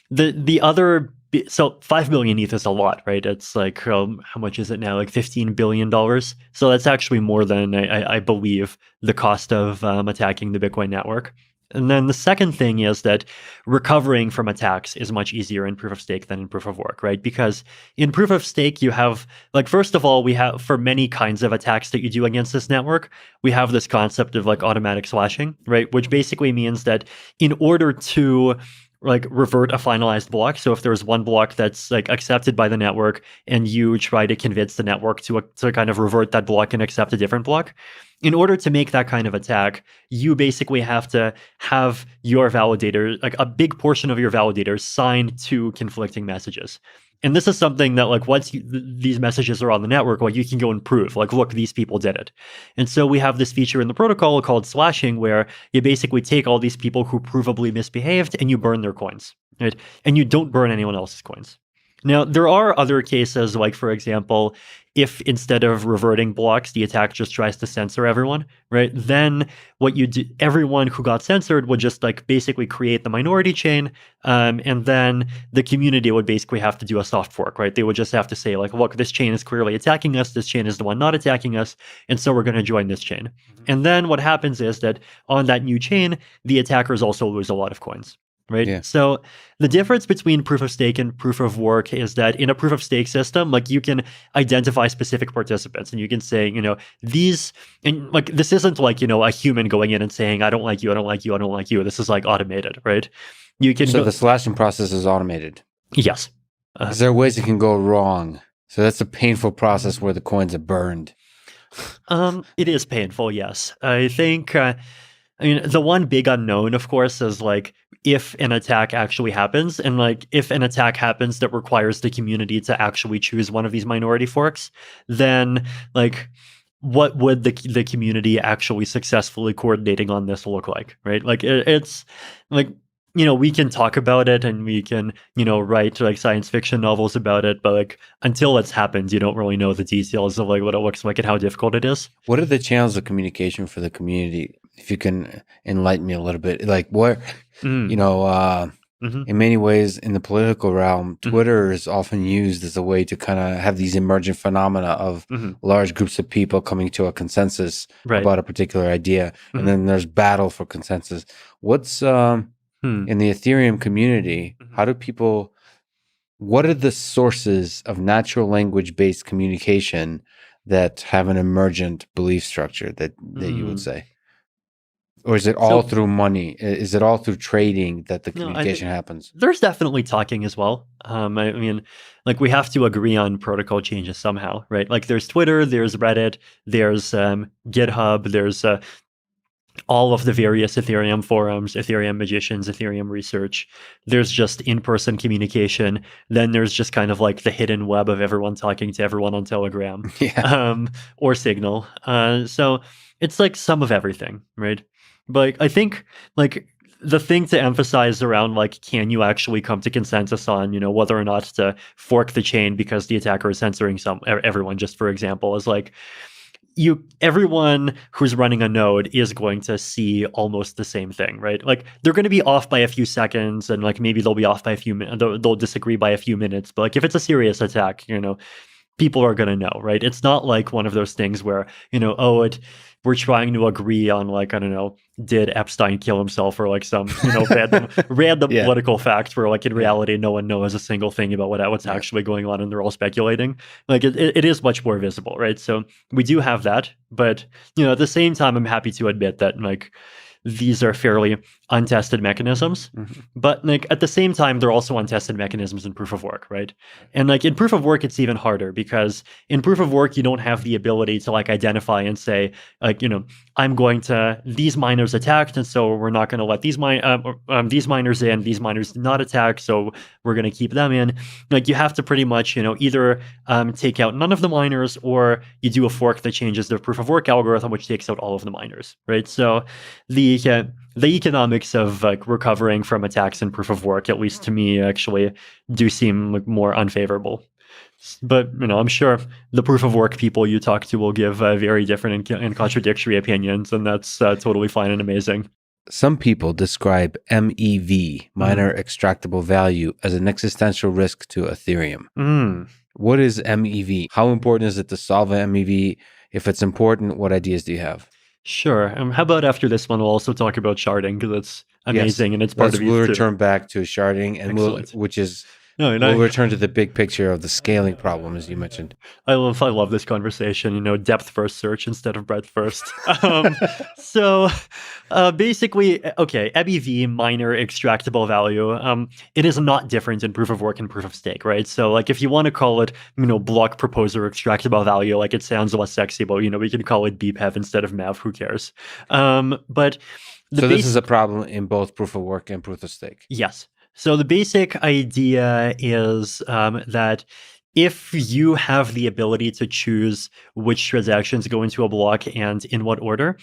the other, so 5 million ETH is a lot, right? It's like, how much is it now? Like $15 billion. So that's actually more than I believe the cost of attacking the Bitcoin network. And then the second thing is that recovering from attacks is much easier in proof of stake than in proof of work, right? Because in proof of stake, you have, like, first of all, we have, for many kinds of attacks that you do against this network, we have this concept of like automatic slashing, right? Which basically means that in order to like revert a finalized block. So if there's one block that's like accepted by the network and you try to convince the network to kind of revert that block and accept a different block, in order to make that kind of attack, you basically have to have your validator, like a big portion of your validators, sign two conflicting messages. And this is something that, like, once these messages are on the network, like, you can go and prove, like, look, these people did it. And so we have this feature in the protocol called slashing, where you basically take all these people who provably misbehaved and you burn their coins, right? And you don't burn anyone else's coins. Now, there are other cases, like, for example, if instead of reverting blocks, the attack just tries to censor everyone, right? Then what you do, everyone who got censored would just like basically create the minority chain. And then the community would basically have to do a soft fork, right? They would just have to say like, look, this chain is clearly attacking us. This chain is the one not attacking us. And so we're going to join this chain. And then what happens is that on that new chain, the attackers also lose a lot of coins. right? Yeah. So the difference between proof of stake and proof of work is that in a proof of stake system, like you can identify specific participants and you can say, these, and like this isn't like, a human going in and saying, I don't like you, I don't like you, I don't like you. This is like automated, right? You can So go, the slashing process is automated. yes. Is there ways it can go wrong? So that's a painful process where the coins are burned. It is painful, yes. I think, the one big unknown, of course, is like if an attack actually happens, and like if an attack happens that requires the community to actually choose one of these minority forks, then like what would the community actually successfully coordinating on this look like, right? Like it's like we can talk about it and we can write like science fiction novels about it, but like until it's happened, you don't really know the details of like what it looks like and how difficult it is. What are the channels of communication for the community? If you can enlighten me a little bit, like what, Mhm. in many ways in the political realm, Mhm. Twitter is often used as a way to kind of have these emergent phenomena of Mhm. large groups of people coming to a consensus Right. about a particular idea. Mhm. And then there's battle for consensus. What's in the Ethereum community, how do people, what are the sources of natural language based communication that have an emergent belief structure that you would say? Or is it all So through money? Is it all through trading that the no, communication happens? there's definitely talking as well. I mean, like we have to agree on protocol changes somehow, right? Like there's Twitter, there's Reddit, there's GitHub, there's all of the various Ethereum forums, Ethereum magicians, Ethereum research. There's just in-person communication. Then there's just kind of like the hidden web of everyone talking to everyone on Telegram, Yeah. or Signal. So it's like some of everything, right? But I think like the thing to emphasize around like can you actually come to consensus on whether or not to fork the chain because the attacker is censoring everyone, just for example, is like everyone who's running a node is going to see almost the same thing, right? Like they're going to be off by a few seconds and like maybe they'll be off by a few minutes, they'll disagree by a few minutes, but like if it's a serious attack, people are going to know, right? It's not like one of those things where, we're trying to agree on like, I don't know, did Epstein kill himself or like some, random Yeah. political fact where like in Yeah. reality, no one knows a single thing about what's Yeah. actually going on and they're all speculating. Like it is much more visible, right? So we do have that, but at the same time, I'm happy to admit that like these are fairly untested mechanisms, but like at the same time, they're also untested mechanisms in proof of work, right? And like in proof of work, it's even harder because in proof of work, you don't have the ability to like identify and say like, I'm going to, these miners attacked, and so we're not going to let these miners in. These miners did not attack, so we're going to keep them in. Like you have to pretty much, either take out none of the miners, or you do a fork that changes the proof of work algorithm, which takes out all of the miners, right? So the economics of like recovering from attacks in proof of work, at least to me, actually do seem like more unfavorable. But I'm sure the proof of work people you talk to will give very different and contradictory opinions, and that's totally fine and amazing. Some people describe MEV, minor extractable value, as an existential risk to Ethereum. What is MEV? How important is it to solve an MEV? If it's important, what ideas do you have? Sure. How about after this one, we'll also talk about sharding because it's amazing and it's part of We'll ETH too. return back to sharding, and Excellent. we'll return to the big picture of the scaling problem, as you mentioned. I love this conversation. Depth first search instead of breadth first. So basically, okay, MEV, minor extractable value. It is not different in proof of work and proof of stake, right? So like if you want to call it, block proposer extractable value, like it sounds less sexy, but we can call it BPEV instead of MEV. Who cares? But This is a problem in both proof of work and proof of stake. Yes. So the basic idea is that if you have the ability to choose which transactions go into a block and in what order,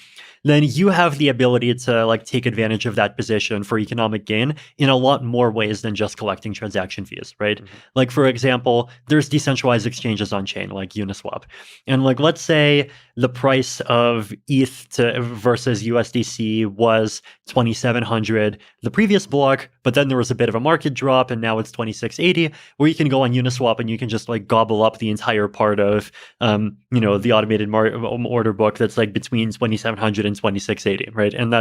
then you have the ability to like take advantage of that position for economic gain in a lot more ways than just collecting transaction fees, right? Like for example, there's decentralized exchanges on chain like Uniswap. And like let's say the price of ETH versus USDC was 2,700 the previous block, but then there was a bit of a market drop and now it's 2,680, where you can go on Uniswap and you can just just like gobble up the entire part of the automated order book that's like between 2700 and 2680, right? And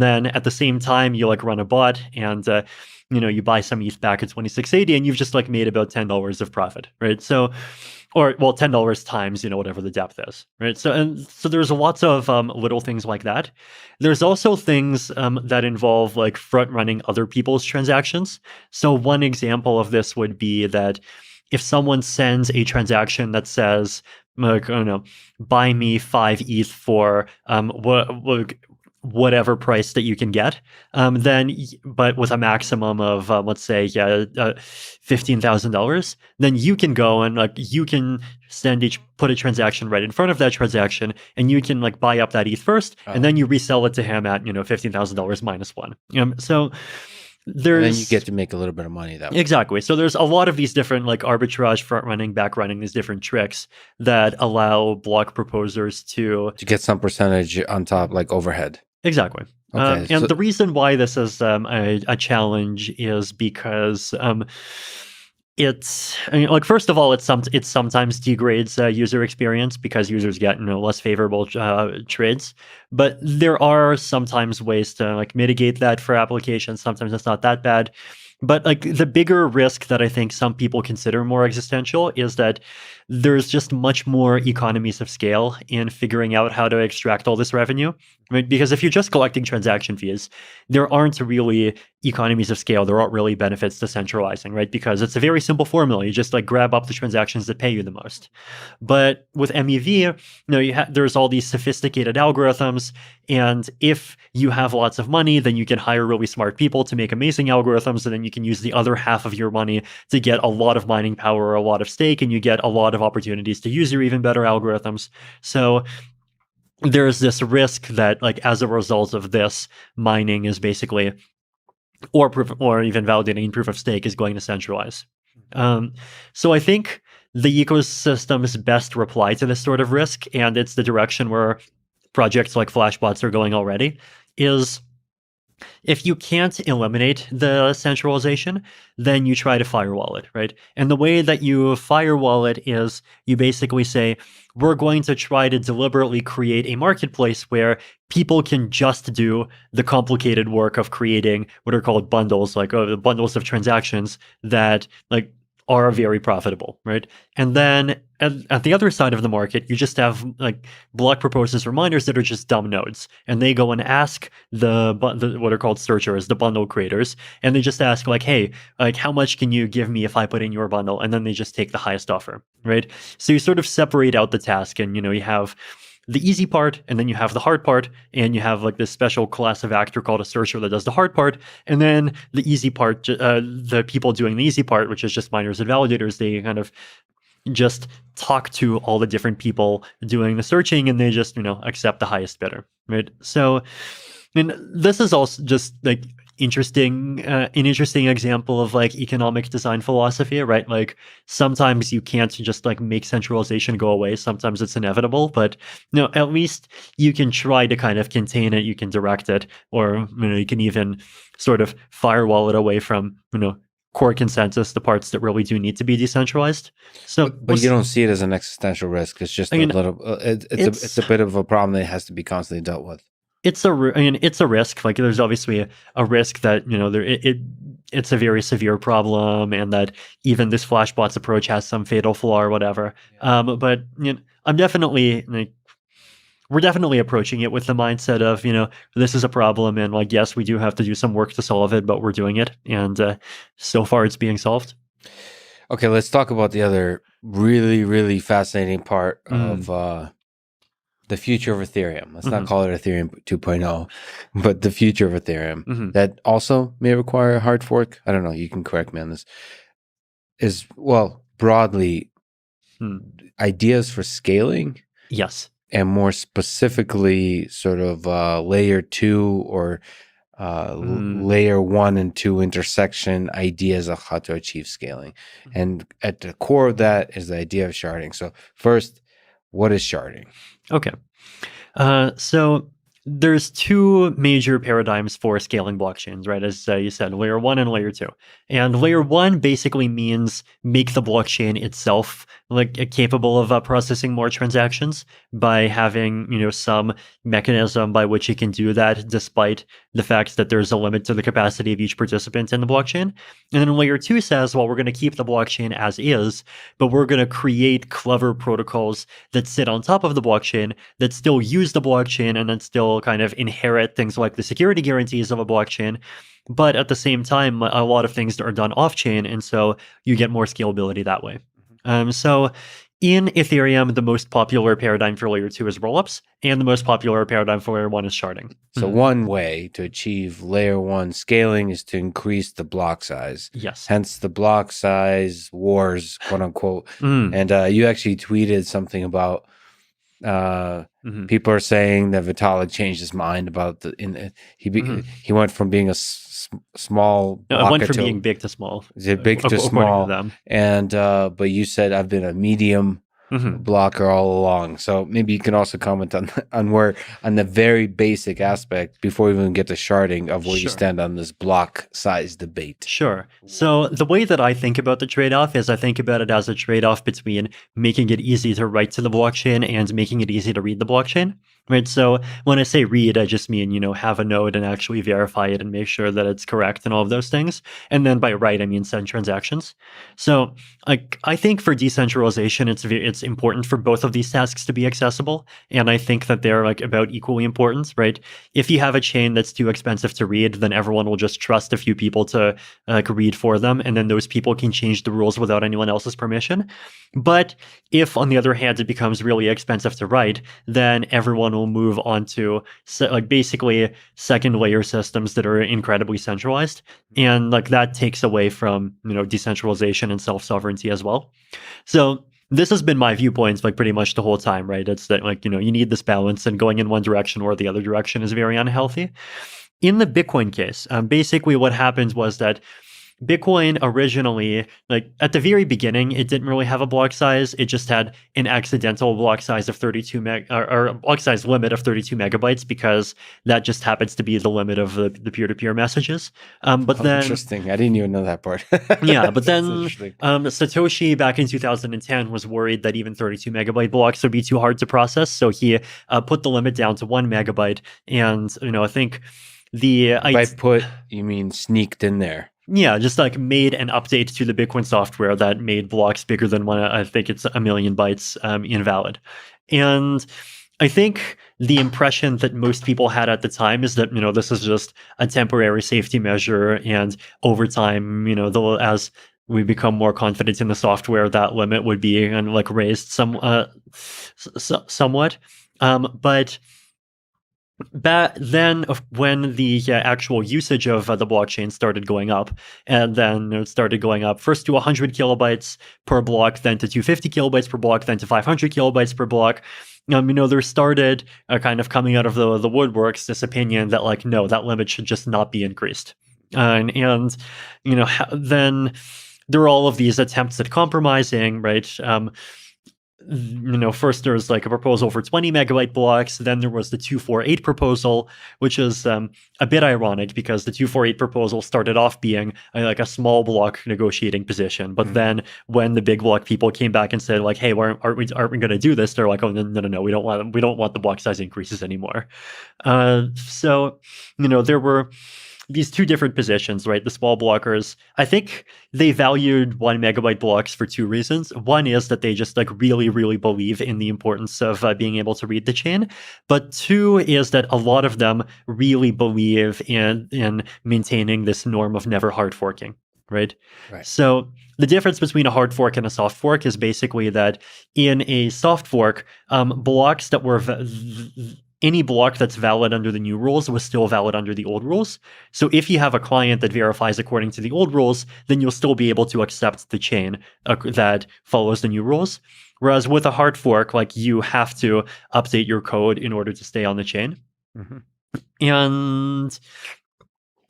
then at the same time you like run a bot and you buy some ETH back at 2680 and you've just like made about $10 of profit, right? So, or well, $10 times whatever the depth is, right? So there's lots of little things like that. There's also things that involve like front running other people's transactions. So one example of this would be that if someone sends a transaction that says, like, I don't know, buy me 5 ETH for whatever price that you can get, but with a maximum of let's say $15,000, then you can go and like you can put a transaction right in front of that transaction, and you can like buy up that ETH first, and then you resell it to him at $15,000 minus one. So there's, and then you get to make a little bit of money that way. Exactly. So there's a lot of these different like arbitrage, front running, back running, these different tricks that allow block proposers to get some percentage on top, like overhead. Exactly. Okay, and the reason why this is a challenge is because like first of all, it sometimes degrades user experience because users get less favorable trades. But there are sometimes ways to like mitigate that for applications. Sometimes it's not that bad. But like the bigger risk that I think some people consider more existential is that there's just much more economies of scale in figuring out how to extract all this revenue. Right? Because if you're just collecting transaction fees, there aren't really economies of scale. There aren't really benefits to centralizing, right? Because it's a very simple formula. You just like grab up the transactions that pay you the most. But with MEV, there's all these sophisticated algorithms. And if you have lots of money, then you can hire really smart people to make amazing algorithms. And then you can use the other half of your money to get a lot of mining power or a lot of stake. And you get a lot of opportunities to use your even better algorithms. So there's this risk that like as a result of this, mining is basically or even validating proof of stake is going to centralize. So I think the ecosystem's best reply to this sort of risk, and it's the direction where projects like Flashbots are going already, is if you can't eliminate the centralization, then you try to firewall it, right? And the way that you firewall it is you basically say, we're going to try to deliberately create a marketplace where people can just do the complicated work of creating what are called bundles, like bundles of transactions that like are very profitable, right? And then at the other side of the market, you just have like block proposers or miners that are just dumb nodes, and they go and ask the what are called searchers, the bundle creators, and they just ask like, hey, like how much can you give me if I put in your bundle? And then they just take the highest offer, right? So you sort of separate out the task, and you have the easy part, and then you have the hard part, and you have like this special class of actor called a searcher that does the hard part, and then the easy part, the people doing the easy part, which is just miners and validators, they kind of just talk to all the different people doing the searching, and they just accept the highest bidder, right? So, and this is also just like an interesting example of like economic design philosophy, right? Like sometimes you can't just like make centralization go away. Sometimes it's inevitable, but at least you can try to kind of contain it. You can direct it, or you can even sort of firewall it away from core consensus, the parts that really do need to be decentralized. So, but you don't see it as an existential risk. It's just it's a bit of a problem that has to be constantly dealt with. It's a risk. Like there's obviously a risk that it's a very severe problem, and that even this Flashbots approach has some fatal flaw or whatever. Yeah. But I'm definitely we're definitely approaching it with the mindset of this is a problem, and like yes, we do have to do some work to solve it, but we're doing it, and so far it's being solved. Okay, let's talk about the other really, really fascinating part of the future of Ethereum. Let's not call it Ethereum 2.0, but the future of Ethereum that also may require a hard fork. I don't know. You can correct me on this. Is, well, broadly, ideas for scaling. Yes. And more specifically, sort of layer 2 or layer 1 and 2 intersection ideas of how to achieve scaling. And at the core of that is the idea of sharding. So first, what is sharding? Okay. So there's two major paradigms for scaling blockchains, right? As you said, layer one and layer two. And layer one basically means make the blockchain itself capable of processing more transactions by having some mechanism by which it can do that, despite the fact that there's a limit to the capacity of each participant in the blockchain. And then layer two says, well, we're going to keep the blockchain as is, but we're going to create clever protocols that sit on top of the blockchain that still use the blockchain and then still kind of inherit things like the security guarantees of a blockchain. But at the same time, a lot of things are done off chain. And so you get more scalability that way. So in Ethereum, the most popular paradigm for layer two is rollups, and the most popular paradigm for layer one is sharding. So one way to achieve layer one scaling is to increase the block size. Yes. Hence the block size wars, quote unquote. And you actually tweeted something about people are saying that Vitalik changed his mind about he went from being a small. No, it went from being big to small. Big to small. And but you said I've been a medium blocker all along. So maybe you can also comment on the very basic aspect before we even get to sharding of where you stand on this block size debate. Sure. So the way that I think about the trade-off is I think about it as a trade-off between making it easy to write to the blockchain and making it easy to read the blockchain. Right. So when I say read, I just mean, have a node and actually verify it and make sure that it's correct and all of those things. And then by write, I mean send transactions. So I think for decentralization, it's important for both of these tasks to be accessible. And I think that they're about equally important, right? If you have a chain that's too expensive to read, then everyone will just trust a few people to read for them. And then those people can change the rules without anyone else's permission. But if, on the other hand, it becomes really expensive to write, then everyone will move on to basically second layer systems that are incredibly centralized. And that takes away from, decentralization and self-sovereignty as well. So this has been my viewpoints pretty much the whole time, right? It's that you need this balance, and going in one direction or the other direction is very unhealthy. In the Bitcoin case, basically what happened was that Bitcoin originally, at the very beginning, it didn't really have a block size. It just had an accidental block size of 32 or a block size limit of 32 megabytes, because that just happens to be the limit of the peer-to-peer messages. Then interesting. I didn't even know that part. Yeah, but then Satoshi back in 2010 was worried that even 32 megabyte blocks would be too hard to process, so he put the limit down to 1 megabyte. And I think by put, you mean sneaked in there? Yeah, just made an update to the Bitcoin software that made blocks bigger than one. I think it's 1 million bytes invalid. And I think the impression that most people had at the time is that, this is just a temporary safety measure. And over time, as we become more confident in the software, that limit would be raised somewhat. But back then, when the actual usage of the blockchain started going up, and then it started going up first to 100 kilobytes per block, then to 250 kilobytes per block, then to 500 kilobytes per block, there started kind of coming out of the woodworks this opinion that no, that limit should just not be increased. And then there are all of these attempts at compromising, right? First there was a proposal for 20 megabyte blocks. Then there was the 248 proposal, which is a bit ironic because the 248 proposal started off being a small block negotiating position. But then when the big block people came back and said hey, aren't we going to do this? They're like, oh, no, we don't want the block size increases anymore. So there were these two different positions, right? The small blockers, I think they valued 1 megabyte blocks for two reasons. One is that they just really, really believe in the importance of being able to read the chain. But two is that a lot of them really believe in maintaining this norm of never hard forking, right? So the difference between a hard fork and a soft fork is basically that in a soft fork, blocks that were any block that's valid under the new rules was still valid under the old rules. So if you have a client that verifies according to the old rules, then you'll still be able to accept the chain that follows the new rules. Whereas with a hard fork, you have to update your code in order to stay on the chain. And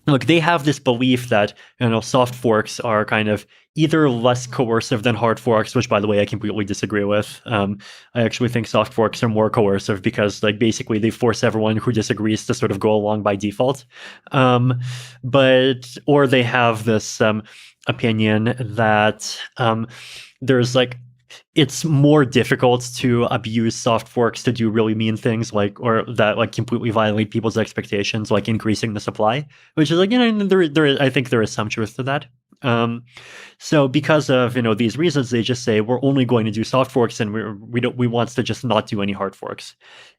look, they have this belief that, soft forks are kind of either less coercive than hard forks, which, by the way, I completely disagree with. I actually think soft forks are more coercive because, like, basically they force everyone who disagrees to sort of go along by default. Or they have this opinion that there's like it's more difficult to abuse soft forks to do really mean things or that like completely violate people's expectations, like increasing the supply, which is like, I think there is some truth to that. So because of these reasons, they just say we're only going to do soft forks, and we want to just not do any hard forks.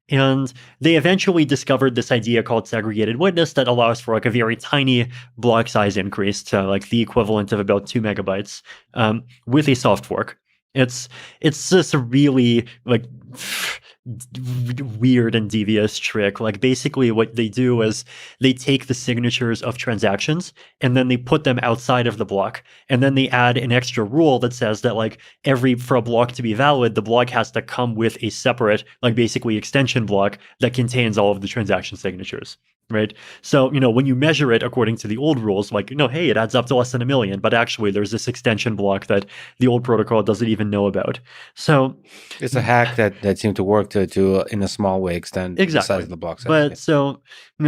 And they eventually discovered this idea called segregated witness that allows for like a very tiny block size increase to like the equivalent of about 2 megabytes with a soft fork. It's just a really like weird and devious trick. Like basically what they do is they take the signatures of transactions and then they put them outside of the block, and then they add an extra rule that says that like for a block to be valid, the block has to come with a separate like basically extension block that contains all of the transaction signatures. Right. So, when you measure it according to the old rules, like, hey, it adds up to less than 1 million, but actually there's this extension block that the old protocol doesn't even know about. So it's a hack that seemed to work to in a small way extend the size of the block size. But so,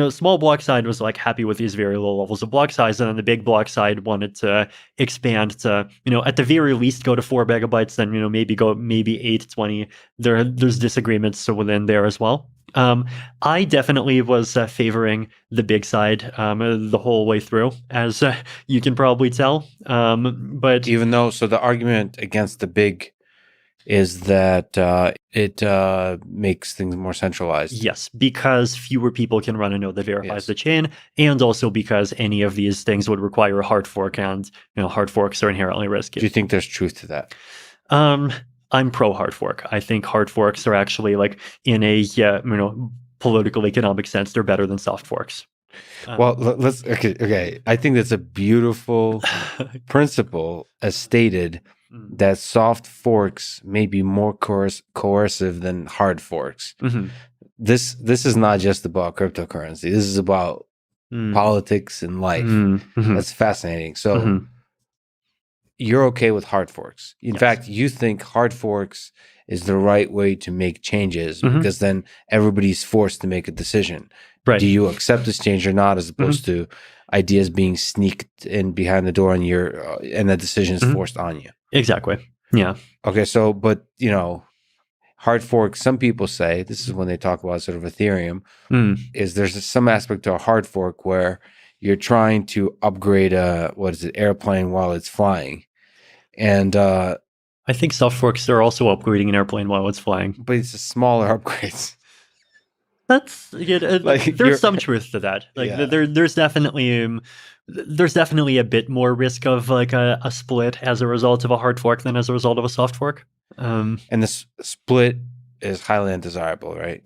small block side was like happy with these very low levels of block size, and then the big block side wanted to expand to, at the very least go to 4 megabytes, then, maybe 8, 20. There's disagreements within there as well. I definitely was favoring the big side the whole way through, as you can probably tell. But even though, so the argument against the big is that it makes things more centralized. Yes, because fewer people can run a node that verifies the chain, and also because any of these things would require a hard fork, and hard forks are inherently risky. Do you think there's truth to that? I'm pro hard fork. I think hard forks are actually like in a political economic sense, they're better than soft forks. Well, let's okay. I think that's a beautiful principle, as stated, that soft forks may be more coercive than hard forks. Mm-hmm. This is not just about cryptocurrency. This is about politics and life. Mm-hmm. That's fascinating. So you're okay with hard forks. In fact, you think hard forks is the right way to make changes because then everybody's forced to make a decision. Right. Do you accept this change or not, as opposed to ideas being sneaked in behind the door and and the decision is forced on you? Exactly. Yeah. Okay. So, but hard forks, some people say, this is when they talk about sort of Ethereum, is there's some aspect to a hard fork where you're trying to upgrade a airplane while it's flying. And I think soft forks are also upgrading an airplane while it's flying. But it's a smaller upgrades. That's there's some truth to that. There's definitely a bit more risk of like a split as a result of a hard fork than as a result of a soft fork. And the split is highly undesirable, right?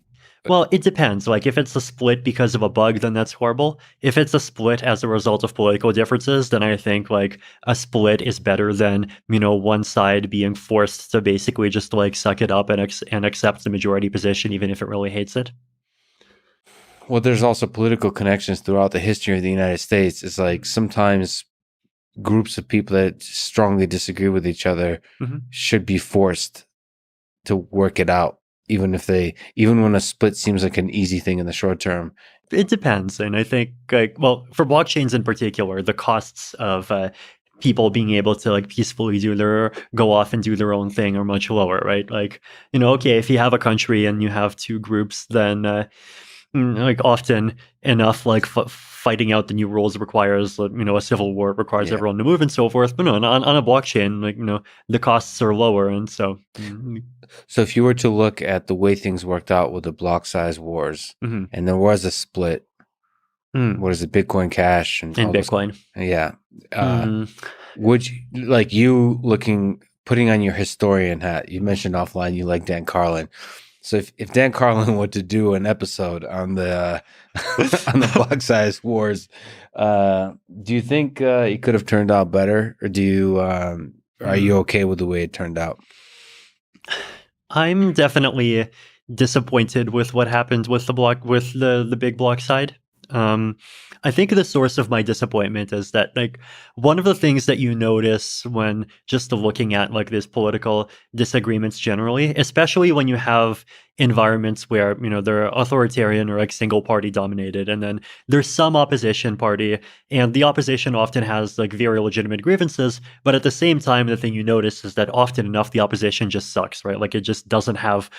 Well, it depends. Like if it's a split because of a bug, then that's horrible. If it's a split as a result of political differences, then I think like a split is better than, one side being forced to basically just like suck it up and accept the majority position, even if it really hates it. Well, there's also political connections throughout the history of the United States. It's like sometimes groups of people that strongly disagree with each other should be forced to work it out, even when a split seems like an easy thing in the short term. It depends. And I think for blockchains in particular, the costs of people being able to like peacefully go off and do their own thing are much lower, right? Like, okay, if you have a country and you have two groups, then like often enough, like fighting out the new rules requires, a civil war, requires everyone to move and so forth. But no, on a blockchain, like, the costs are lower. And so. So if you were to look at the way things worked out with the block size wars, and there was a split, what is it, Bitcoin Cash and Bitcoin? Would you, putting on your historian hat, you mentioned offline you like Dan Carlin. So if Dan Carlin were to do an episode on the on the block size wars, do you think it could have turned out better, or do you are you okay with the way it turned out? I'm definitely disappointed with what happened with the big block side. I think the source of my disappointment is that, like, one of the things that you notice when just looking at like these political disagreements generally, especially when you have environments where they're authoritarian or like single party dominated, and then there's some opposition party, and the opposition often has like very legitimate grievances, but at the same time, the thing you notice is that often enough the opposition just sucks, right? Like it just doesn't have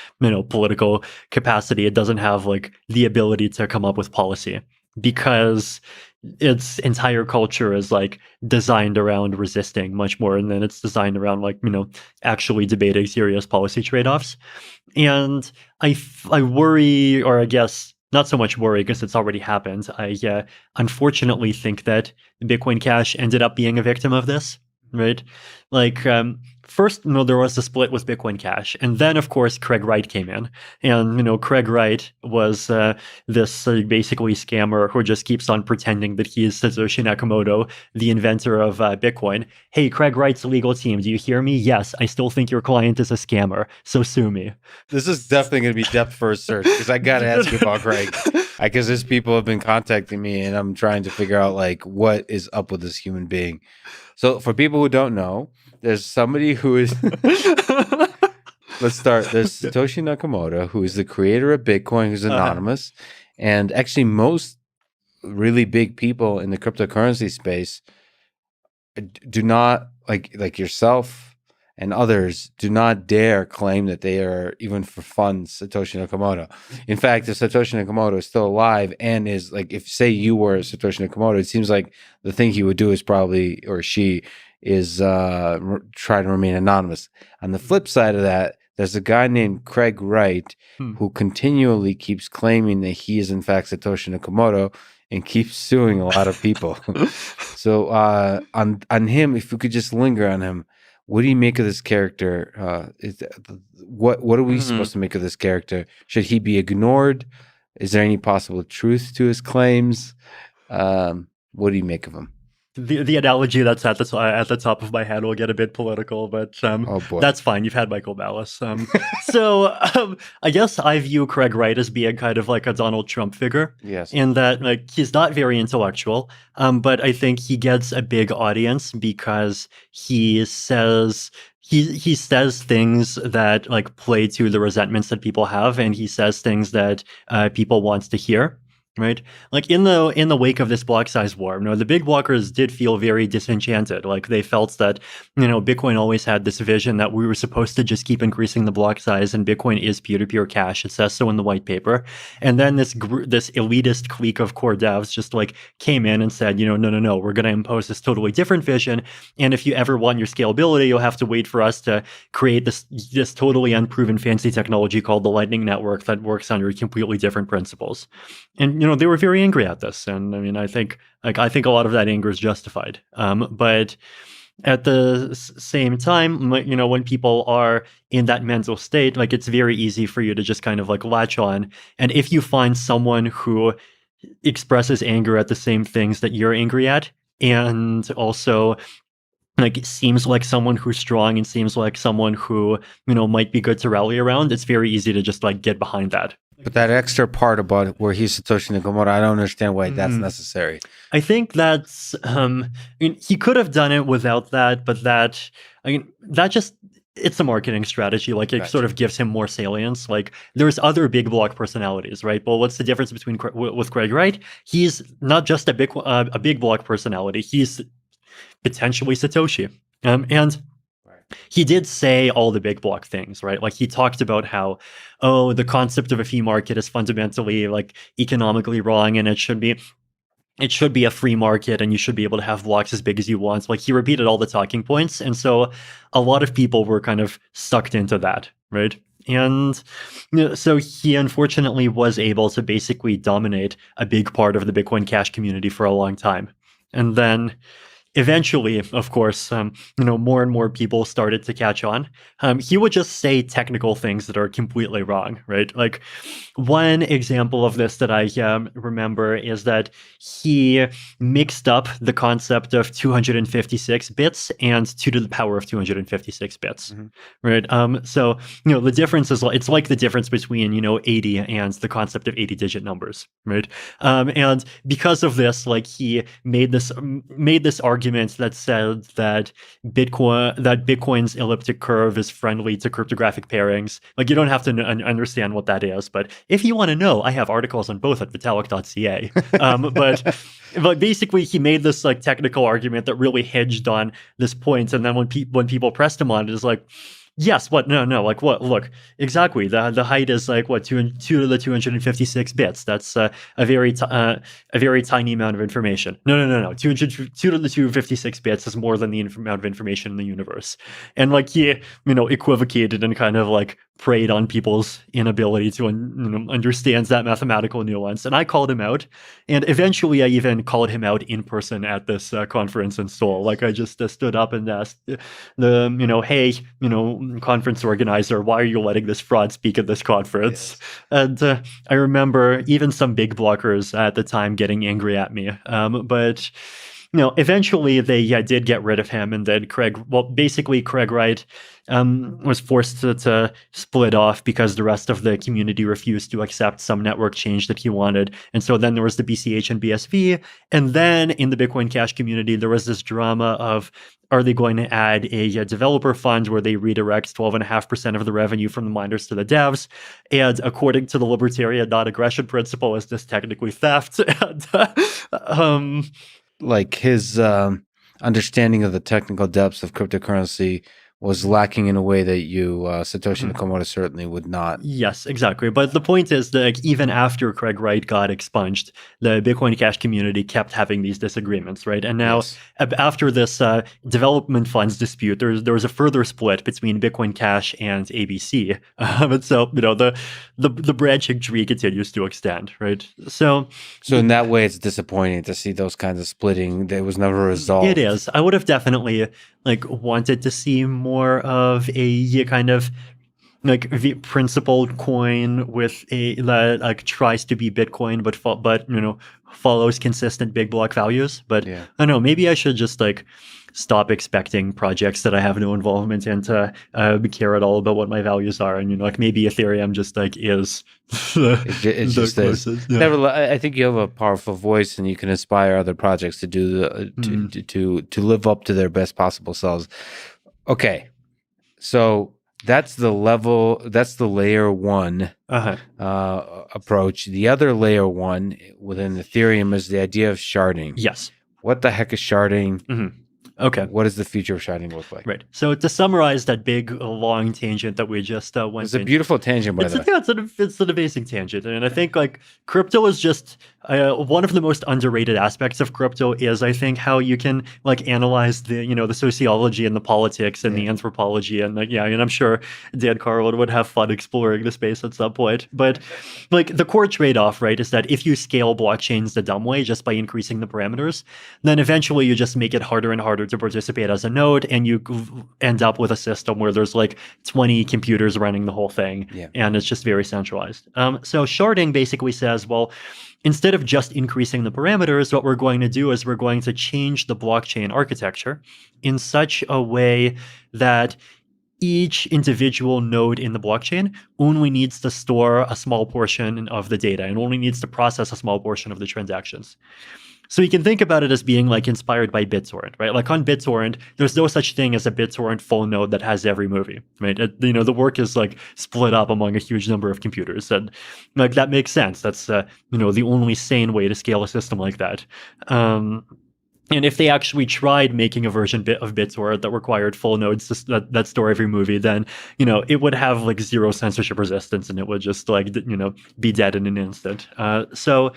political capacity. It doesn't have like the ability to come up with policy because its entire culture is like designed around resisting much more, and then it's designed around like actually debating serious policy trade-offs. And I worry, or I guess not so much worry because it's already happened. I unfortunately think that Bitcoin Cash ended up being a victim of this, right? Like first, there was a split with Bitcoin Cash, and then of course Craig Wright came in, and Craig Wright was this basically scammer who just keeps on pretending that he is Satoshi Nakamoto, the inventor of Bitcoin. Hey, Craig Wright's legal team, do you hear me? Yes, I still think your client is a scammer, so sue me. This is definitely going to be depth first search because I got to ask you about Craig. Because there's people have been contacting me and I'm trying to figure out like what is up with this human being. So for people who don't know, there's somebody who is let's start. There's Satoshi Nakamoto, who is the creator of Bitcoin, who's anonymous. And actually most really big people in the cryptocurrency space do not like yourself and others do not dare claim that they are, even for fun, Satoshi Nakamoto. In fact, if Satoshi Nakamoto is still alive and is like, if say you were Satoshi Nakamoto, it seems like the thing he would do is probably, or she is try to remain anonymous. On the flip side of that, there's a guy named Craig Wright who continually keeps claiming that he is in fact Satoshi Nakamoto and keeps suing a lot of people. So on him, if we could just linger on him, what do you make of this character? What are we supposed to make of this character? Should he be ignored? Is there any possible truth to his claims? What do you make of him? The analogy that's at the top of my head will get a bit political, but Oh boy. that's fine. You've had Michael Ballas. So I guess I view Craig Wright as being kind of like a Donald Trump figure. Yes. In that like he's not very intellectual, but I think he gets a big audience because he says he says things that like play to the resentments that people have, and he says things that people want to hear. Right, like in the wake of this block size war, the big blockers did feel very disenchanted. Like they felt that Bitcoin always had this vision that we were supposed to just keep increasing the block size, and Bitcoin is peer-to-peer cash. It says so in the white paper. And then this elitist clique of core devs just like came in and said, no, we're going to impose this totally different vision. And if you ever want your scalability, you'll have to wait for us to create this totally unproven fancy technology called the Lightning Network that works under completely different principles. And they were very angry at this, and I mean, I think a lot of that anger is justified. But at the same time, when people are in that mental state, like it's very easy for you to just kind of like latch on. And if you find someone who expresses anger at the same things that you're angry at, and also like it seems like someone who's strong and seems like someone who might be good to rally around, it's very easy to just like get behind that. But that extra part about where he's Satoshi Nakamoto, I don't understand why that's necessary. I think that's he could have done it without that, but that just it's a marketing strategy. Like it sort of gives him more salience. Like there's other big block personalities, right? But what's the difference between with Craig Wright? He's not just a big block personality. He's potentially Satoshi, and he did say all the big block things, right? Like he talked about how, the concept of a fee market is fundamentally like economically wrong, and it should be a free market, and you should be able to have blocks as big as you want. Like he repeated all the talking points, and so a lot of people were kind of sucked into that, right? And so he unfortunately was able to basically dominate a big part of the Bitcoin Cash community for a long time, and then eventually, of course, more and more people started to catch on. He would just say technical things that are completely wrong, right? Like one example of this that I remember is that he mixed up the concept of 256 bits and 2 to the power of 256 bits, right? So, the difference is it's like the difference between, 80 and the concept of 80-digit numbers, right? And because of this, like he made this argument that said that Bitcoin's elliptic curve is friendly to cryptographic pairings. Like you don't have to understand what that is, but if you want to know, I have articles on both at vitalik.ca. But basically, he made this like technical argument that really hinged on this point, and then when people pressed him on it, it's like, yes, what? No, like what? Look, exactly. The height is like what 2 to the 256 bits. That's a very tiny amount of information. No. 2 to the 256 bits is more than the amount of information in the universe. And like he, equivocated and kind of like preyed on people's inability to understand that mathematical nuance. And I called him out, and eventually I even called him out in person at this conference in Seoul. Like I just stood up and asked the hey, conference organizer, why are you letting this fraud speak at this conference? Yes. And I remember even some big blockers at the time getting angry at me. But eventually they did get rid of him, and then Craig Wright was forced to split off because the rest of the community refused to accept some network change that he wanted. And so then there was the BCH and BSV. And then in the Bitcoin Cash community, there was this drama of, are they going to add a developer fund where they redirect 12.5% of the revenue from the miners to the devs? And according to the libertarian non-aggression principle, is this technically theft? And, like his understanding of the technical depths of cryptocurrency was lacking in a way that you, Satoshi Nakamoto, certainly would not. Yes, exactly. But the point is that like, even after Craig Wright got expunged, the Bitcoin Cash community kept having these disagreements, right? And now, after this development funds dispute, there was a further split between Bitcoin Cash and ABC. And so, the branching tree continues to extend, right? So in that way, it's disappointing to see those kinds of splitting. That was never resolved. It is. I would have definitely wanted to see more of a kind of principled coin with that tries to be Bitcoin, but follows consistent big block values. But I don't know, maybe I should just stop expecting projects that I have no involvement in to care at all about what my values are, and maybe Ethereum just is. It just is. I think you have a powerful voice, and you can inspire other projects to do to live up to their best possible selves. Okay, so that's the level. That's the layer one approach. The other layer one within Ethereum is the idea of sharding. Yes. What the heck is sharding? Okay. What does the future of sharding look like? Right. So to summarize that big, long tangent that we just went It's a beautiful tangent, by the way. It's an amazing tangent. And I think crypto is just one of the most underrated aspects of crypto is, I think, how you can analyze the, the sociology and the politics and the anthropology. And and I'm sure Dan Carlin would have fun exploring the space at some point. But the core trade-off, right, is that if you scale blockchains the dumb way just by increasing the parameters, then eventually you just make it harder and harder to participate as a node, and you end up with a system where there's 20 computers running the whole thing, and it's just very centralized. So sharding basically says, well, instead of just increasing the parameters, what we're going to do is we're going to change the blockchain architecture in such a way that each individual node in the blockchain only needs to store a small portion of the data and only needs to process a small portion of the transactions. So you can think about it as being inspired by BitTorrent, right? On BitTorrent, there's no such thing as a BitTorrent full node that has every movie, right? The work is split up among a huge number of computers, and that makes sense. That's the only sane way to scale a system like that. And if they actually tried making a version of BitTorrent that required full nodes that store every movie, then it would have zero censorship resistance, and it would just be dead in an instant. So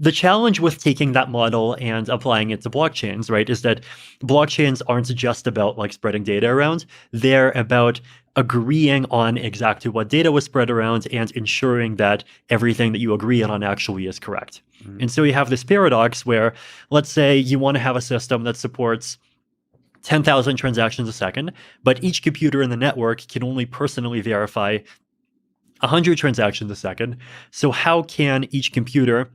the challenge with taking that model and applying it to blockchains, right, is that blockchains aren't just about like spreading data around. They're about agreeing on exactly what data was spread around and ensuring that everything that you agree on actually is correct. And so you have this paradox where, let's say you want to have a system that supports 10,000 transactions a second, but each computer in the network can only personally verify 100 transactions a second. So how can each computer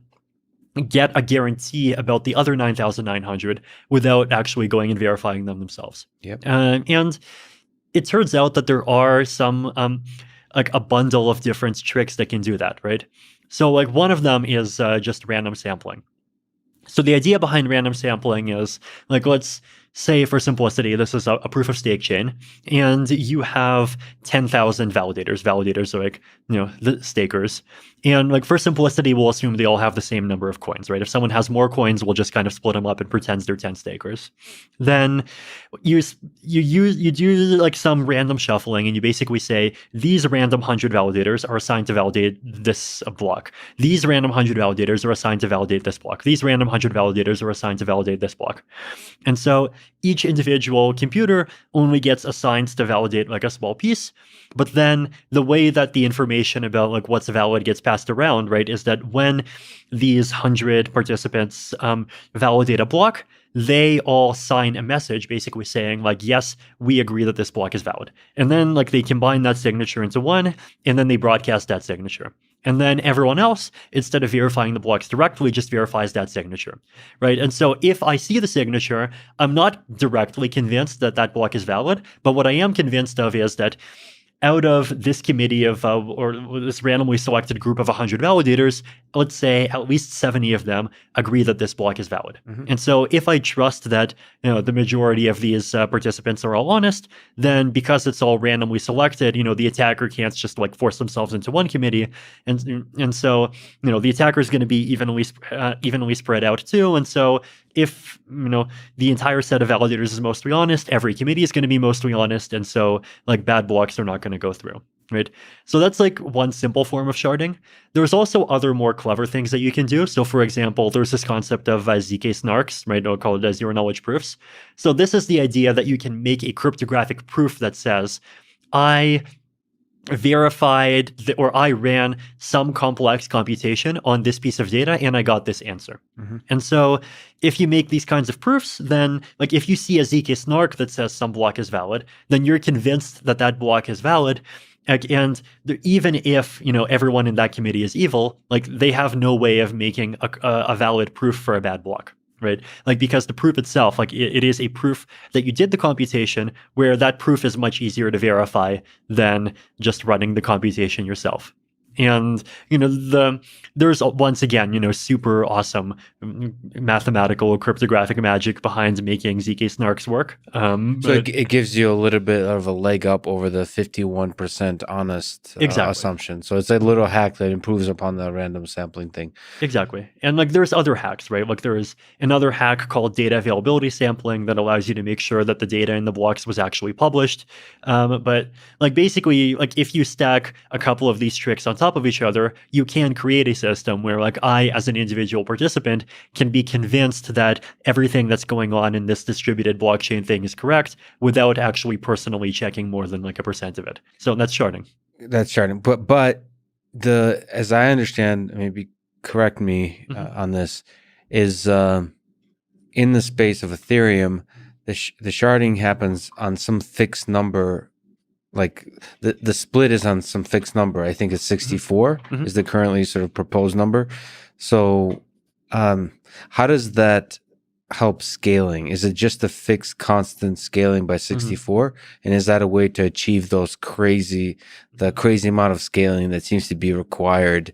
get a guarantee about the other 9,900 without actually going and verifying them themselves? Yep. And it turns out that there are some like a bundle of different tricks that can do that, right? So like one of them is just random sampling. So the idea behind random sampling is like, let's say for simplicity, this is a proof of stake chain, and you have 10,000 validators. Validators are like, the stakers. And like for simplicity, we'll assume they all have the same number of coins, right? If someone has more coins, we'll just kind of split them up and pretend they're 10 stakers. Then you do like some random shuffling, and you basically say these random 100 validators are assigned to validate this block. These random 100 validators are assigned to validate this block. These random 100 validators are assigned to validate this block. And so each individual computer only gets assigned to validate like a small piece. But then the way that the information about like what's valid gets passed around, right, is that when these 100 participants validate a block, they all sign a message basically saying like, yes, we agree that this block is valid. And then like they combine that signature into one, and then they broadcast that signature. And then everyone else, instead of verifying the blocks directly, just verifies that signature, right? And so if I see the signature, I'm not directly convinced that that block is valid, but what I am convinced of is that out of this committee of, or this randomly selected group of 100 validators, let's say at least 70 of them agree that this block is valid. And so if I trust that the majority of these participants are all honest, then because it's all randomly selected, the attacker can't just like force themselves into one committee. And so, the attacker is going to be evenly spread out too. And so if the entire set of validators is mostly honest, every committee is going to be mostly honest, and so like bad blocks are not going to go through, right? So that's like one simple form of sharding. There's also other more clever things that you can do. So for example, there's this concept of ZK snarks, right? I'll call it zero knowledge proofs. So this is the idea that you can make a cryptographic proof that says, I verified or I ran some complex computation on this piece of data and I got this answer. And so if you make these kinds of proofs, then like if you see a ZK snark that says some block is valid, then you're convinced that that block is valid. And even if everyone in that committee is evil, like they have no way of making a valid proof for a bad block. Right? Like because the proof itself, like it is a proof that you did the computation, where that proof is much easier to verify than just running the computation yourself. And there's once again super awesome mathematical cryptographic magic behind making ZK snarks work. So it gives you a little bit of a leg up over the 51% honest assumption. So it's a little hack that improves upon the random sampling thing. Exactly. And like there's other hacks, right? Like there is another hack called data availability sampling that allows you to make sure that the data in the blocks was actually published. But like basically, like if you stack a couple of these tricks on top of each other, you can create a system where like I, as an individual participant, can be convinced that everything that's going on in this distributed blockchain thing is correct without actually personally checking more than like a percent of it. So that's sharding. That's sharding. But as I understand, maybe correct me on this, is in the space of Ethereum, the sharding happens on some fixed number. Like the split is on some fixed number. I think it's 64 is the currently sort of proposed number. So how does that help scaling? Is it just a fixed constant scaling by 64? And is that a way to achieve the crazy amount of scaling that seems to be required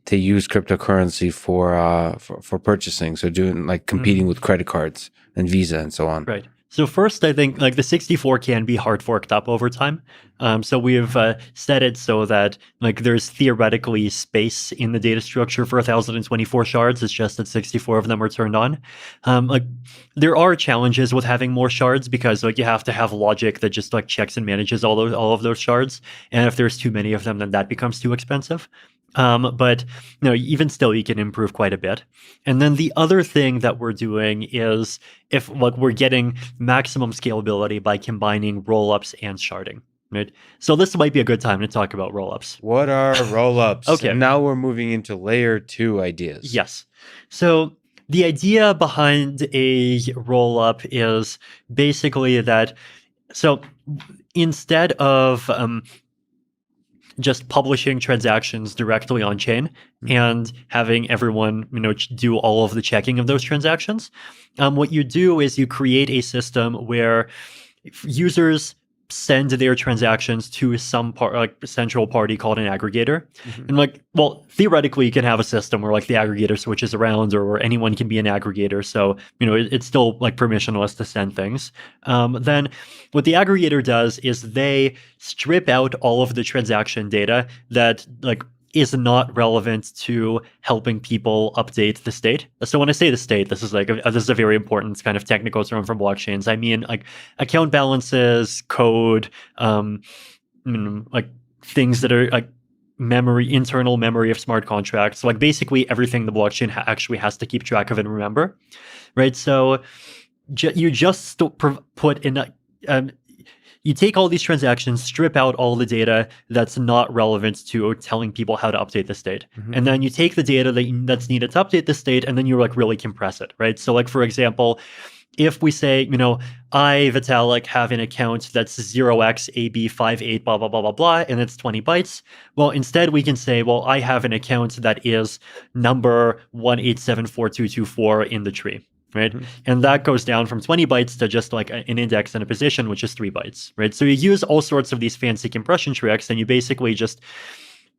to use cryptocurrency for purchasing? So doing like competing with credit cards and Visa and so on. Right. So first, I think like the 64 can be hard forked up over time. So we've set it so that like there's theoretically space in the data structure for 1,024 shards. It's just that 64 of them are turned on. Like there are challenges with having more shards because like you have to have logic that just like checks and manages all of those shards. And if there's too many of them, then that becomes too expensive. But even still, you can improve quite a bit. And then the other thing that we're doing is if we're getting maximum scalability by combining rollups and sharding. Right. So this might be a good time to talk about rollups. What are rollups? Okay. And now we're moving into layer 2 ideas. Yes. So the idea behind a rollup is basically that. So instead of just publishing transactions directly on chain and having everyone, do all of the checking of those transactions, what you do is you create a system where users send their transactions to some central party called an aggregator. And theoretically you can have a system where the aggregator switches around or where anyone can be an aggregator. So, it's still permissionless to send things. Then what the aggregator does is they strip out all of the transaction data that is not relevant to helping people update the state. So when I say the state, this is this is a very important kind of technical term for blockchains. I mean account balances, code, things that are internal memory of smart contracts. Basically everything the blockchain actually has to keep track of and remember, right? So you just put in you take all these transactions, strip out all the data that's not relevant to telling people how to update the state. And then you take the data that's needed to update the state, and then you really compress it, right? So for example, if we say, I, Vitalik, have an account that's 0xAB58, blah, blah, blah, blah, blah, and it's 20 bytes. Well, instead we can say, well, I have an account that is number 1874224 in the tree. Right. And that goes down from 20 bytes to just an index and a position, which is 3 bytes. Right. So you use all sorts of these fancy compression tricks, and you basically just,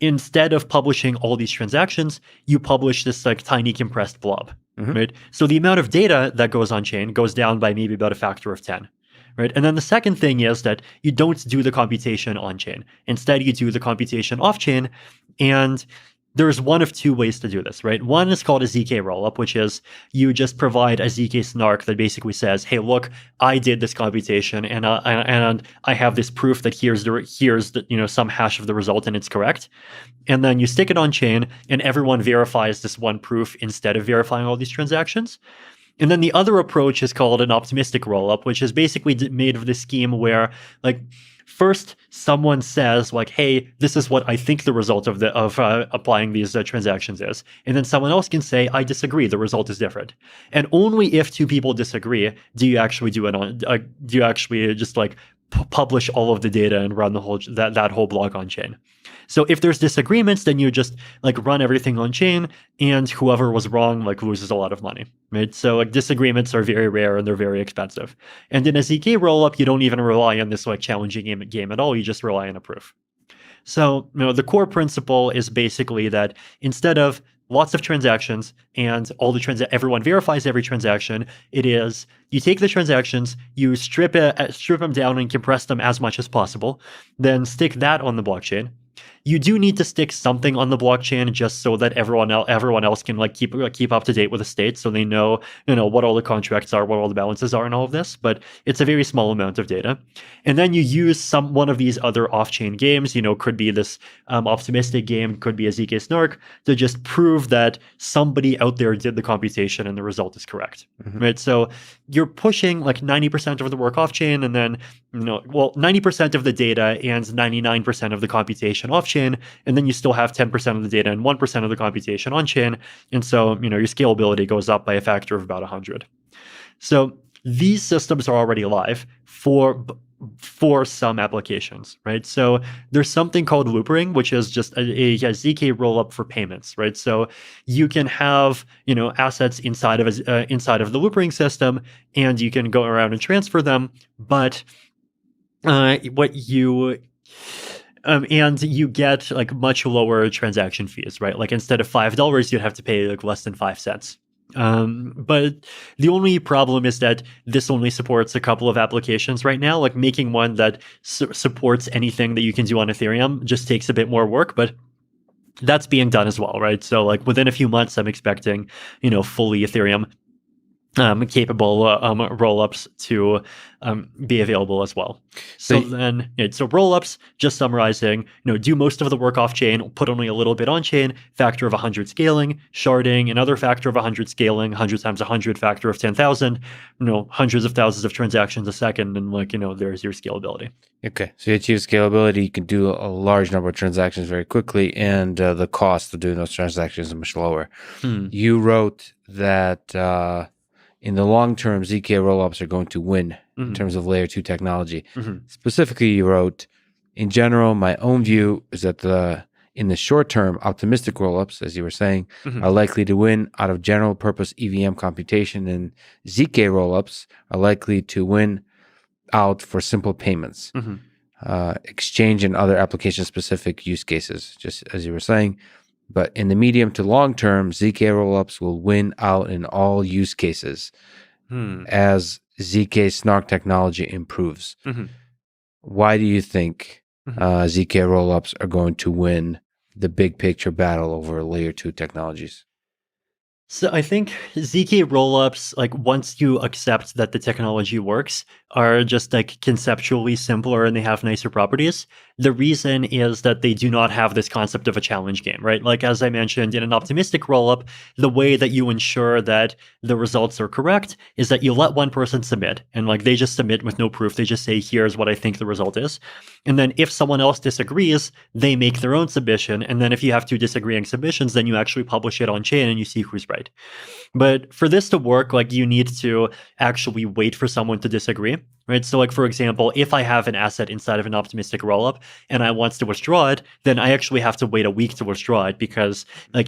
instead of publishing all these transactions, you publish this tiny compressed blob. Right. So the amount of data that goes on chain goes down by maybe about a factor of 10. Right. And then the second thing is that you don't do the computation on chain. Instead, you do the computation off chain. And there's one of two ways to do this, right? One is called a ZK rollup, which is you just provide a ZK snark that basically says, hey, look, I did this computation and I have this proof that here's the some hash of the result and it's correct. And then you stick it on chain and everyone verifies this one proof instead of verifying all these transactions. And then the other approach is called an optimistic rollup, which is basically made of this scheme where first, someone says hey, this is what I think the result of applying these transactions is, and then someone else can say, I disagree. The result is different. And only if two people disagree do you actually just publish all of the data and run the whole that whole block on chain. So if there's disagreements, then you just run everything on chain, and whoever was wrong loses a lot of money, right? So disagreements are very rare and they're very expensive. And in a ZK rollup, you don't even rely on this challenging game at all. You just rely on a proof. So the core principle is basically that instead of lots of transactions and everyone verifies every transaction, it is you take the transactions, you strip them down and compress them as much as possible, then stick that on the blockchain. You do need to stick something on the blockchain just so that everyone else can keep up to date with the state, so they know what all the contracts are, what all the balances are, and all of this. But it's a very small amount of data. And then you use one of these other off-chain games. Could be this optimistic game, could be a ZK snark, to just prove that somebody out there did the computation and the result is correct. Right? So you're pushing 90% of the work off-chain, and then 90% of the data and 99% of the computation off-chain, and then you still have 10% of the data and 1% of the computation on-chain, and so your scalability goes up by a factor of about 100. So these systems are already live for some applications, right? So there's something called Buterin, which is just a ZK rollup for payments, right? So you can have assets inside of the Buterin system, and you can go around and transfer them, but and you get much lower transaction fees, right? Instead of $5, you'd have to pay less than 5 cents. But the only problem is that this only supports a couple of applications right now. Making one that supports anything that you can do on Ethereum just takes a bit more work, but that's being done as well, right? So within a few months, I'm expecting fully Ethereum capable rollups to be available as well. So rollups, just summarizing, do most of the work off chain, put only a little bit on chain, factor of 100 scaling, sharding, another factor of 100 scaling, 100 times 100 factor of 10,000, hundreds of thousands of transactions a second, and there's your scalability. Okay, so you achieve scalability, you can do a large number of transactions very quickly, and the cost of doing those transactions is much lower. You wrote that in the long term, ZK rollups are going to win in terms of layer 2 technology. Specifically, you wrote, in general, my own view is that in the short term, optimistic rollups, as you were saying, are likely to win out of general purpose EVM computation, and ZK rollups are likely to win out for simple payments, exchange and other application specific use cases, just as you were saying. But in the medium to long term, ZK rollups will win out in all use cases as ZK snark technology improves. Why do you think ZK rollups are going to win the big picture battle over layer 2 technologies? So I think ZK rollups, once you accept that the technology works, are just conceptually simpler and they have nicer properties. The reason is that they do not have this concept of a challenge game, right? As I mentioned, in an optimistic rollup, the way that you ensure that the results are correct is that you let one person submit, and they just submit with no proof. They just say, here's what I think the result is. And then if someone else disagrees, they make their own submission. And then if you have two disagreeing submissions, then you actually publish it on chain and you see who's right. But for this to work, you need to actually wait for someone to disagree, right? So for example, if I have an asset inside of an optimistic rollup and I want to withdraw it, then I actually have to wait a week to withdraw it, because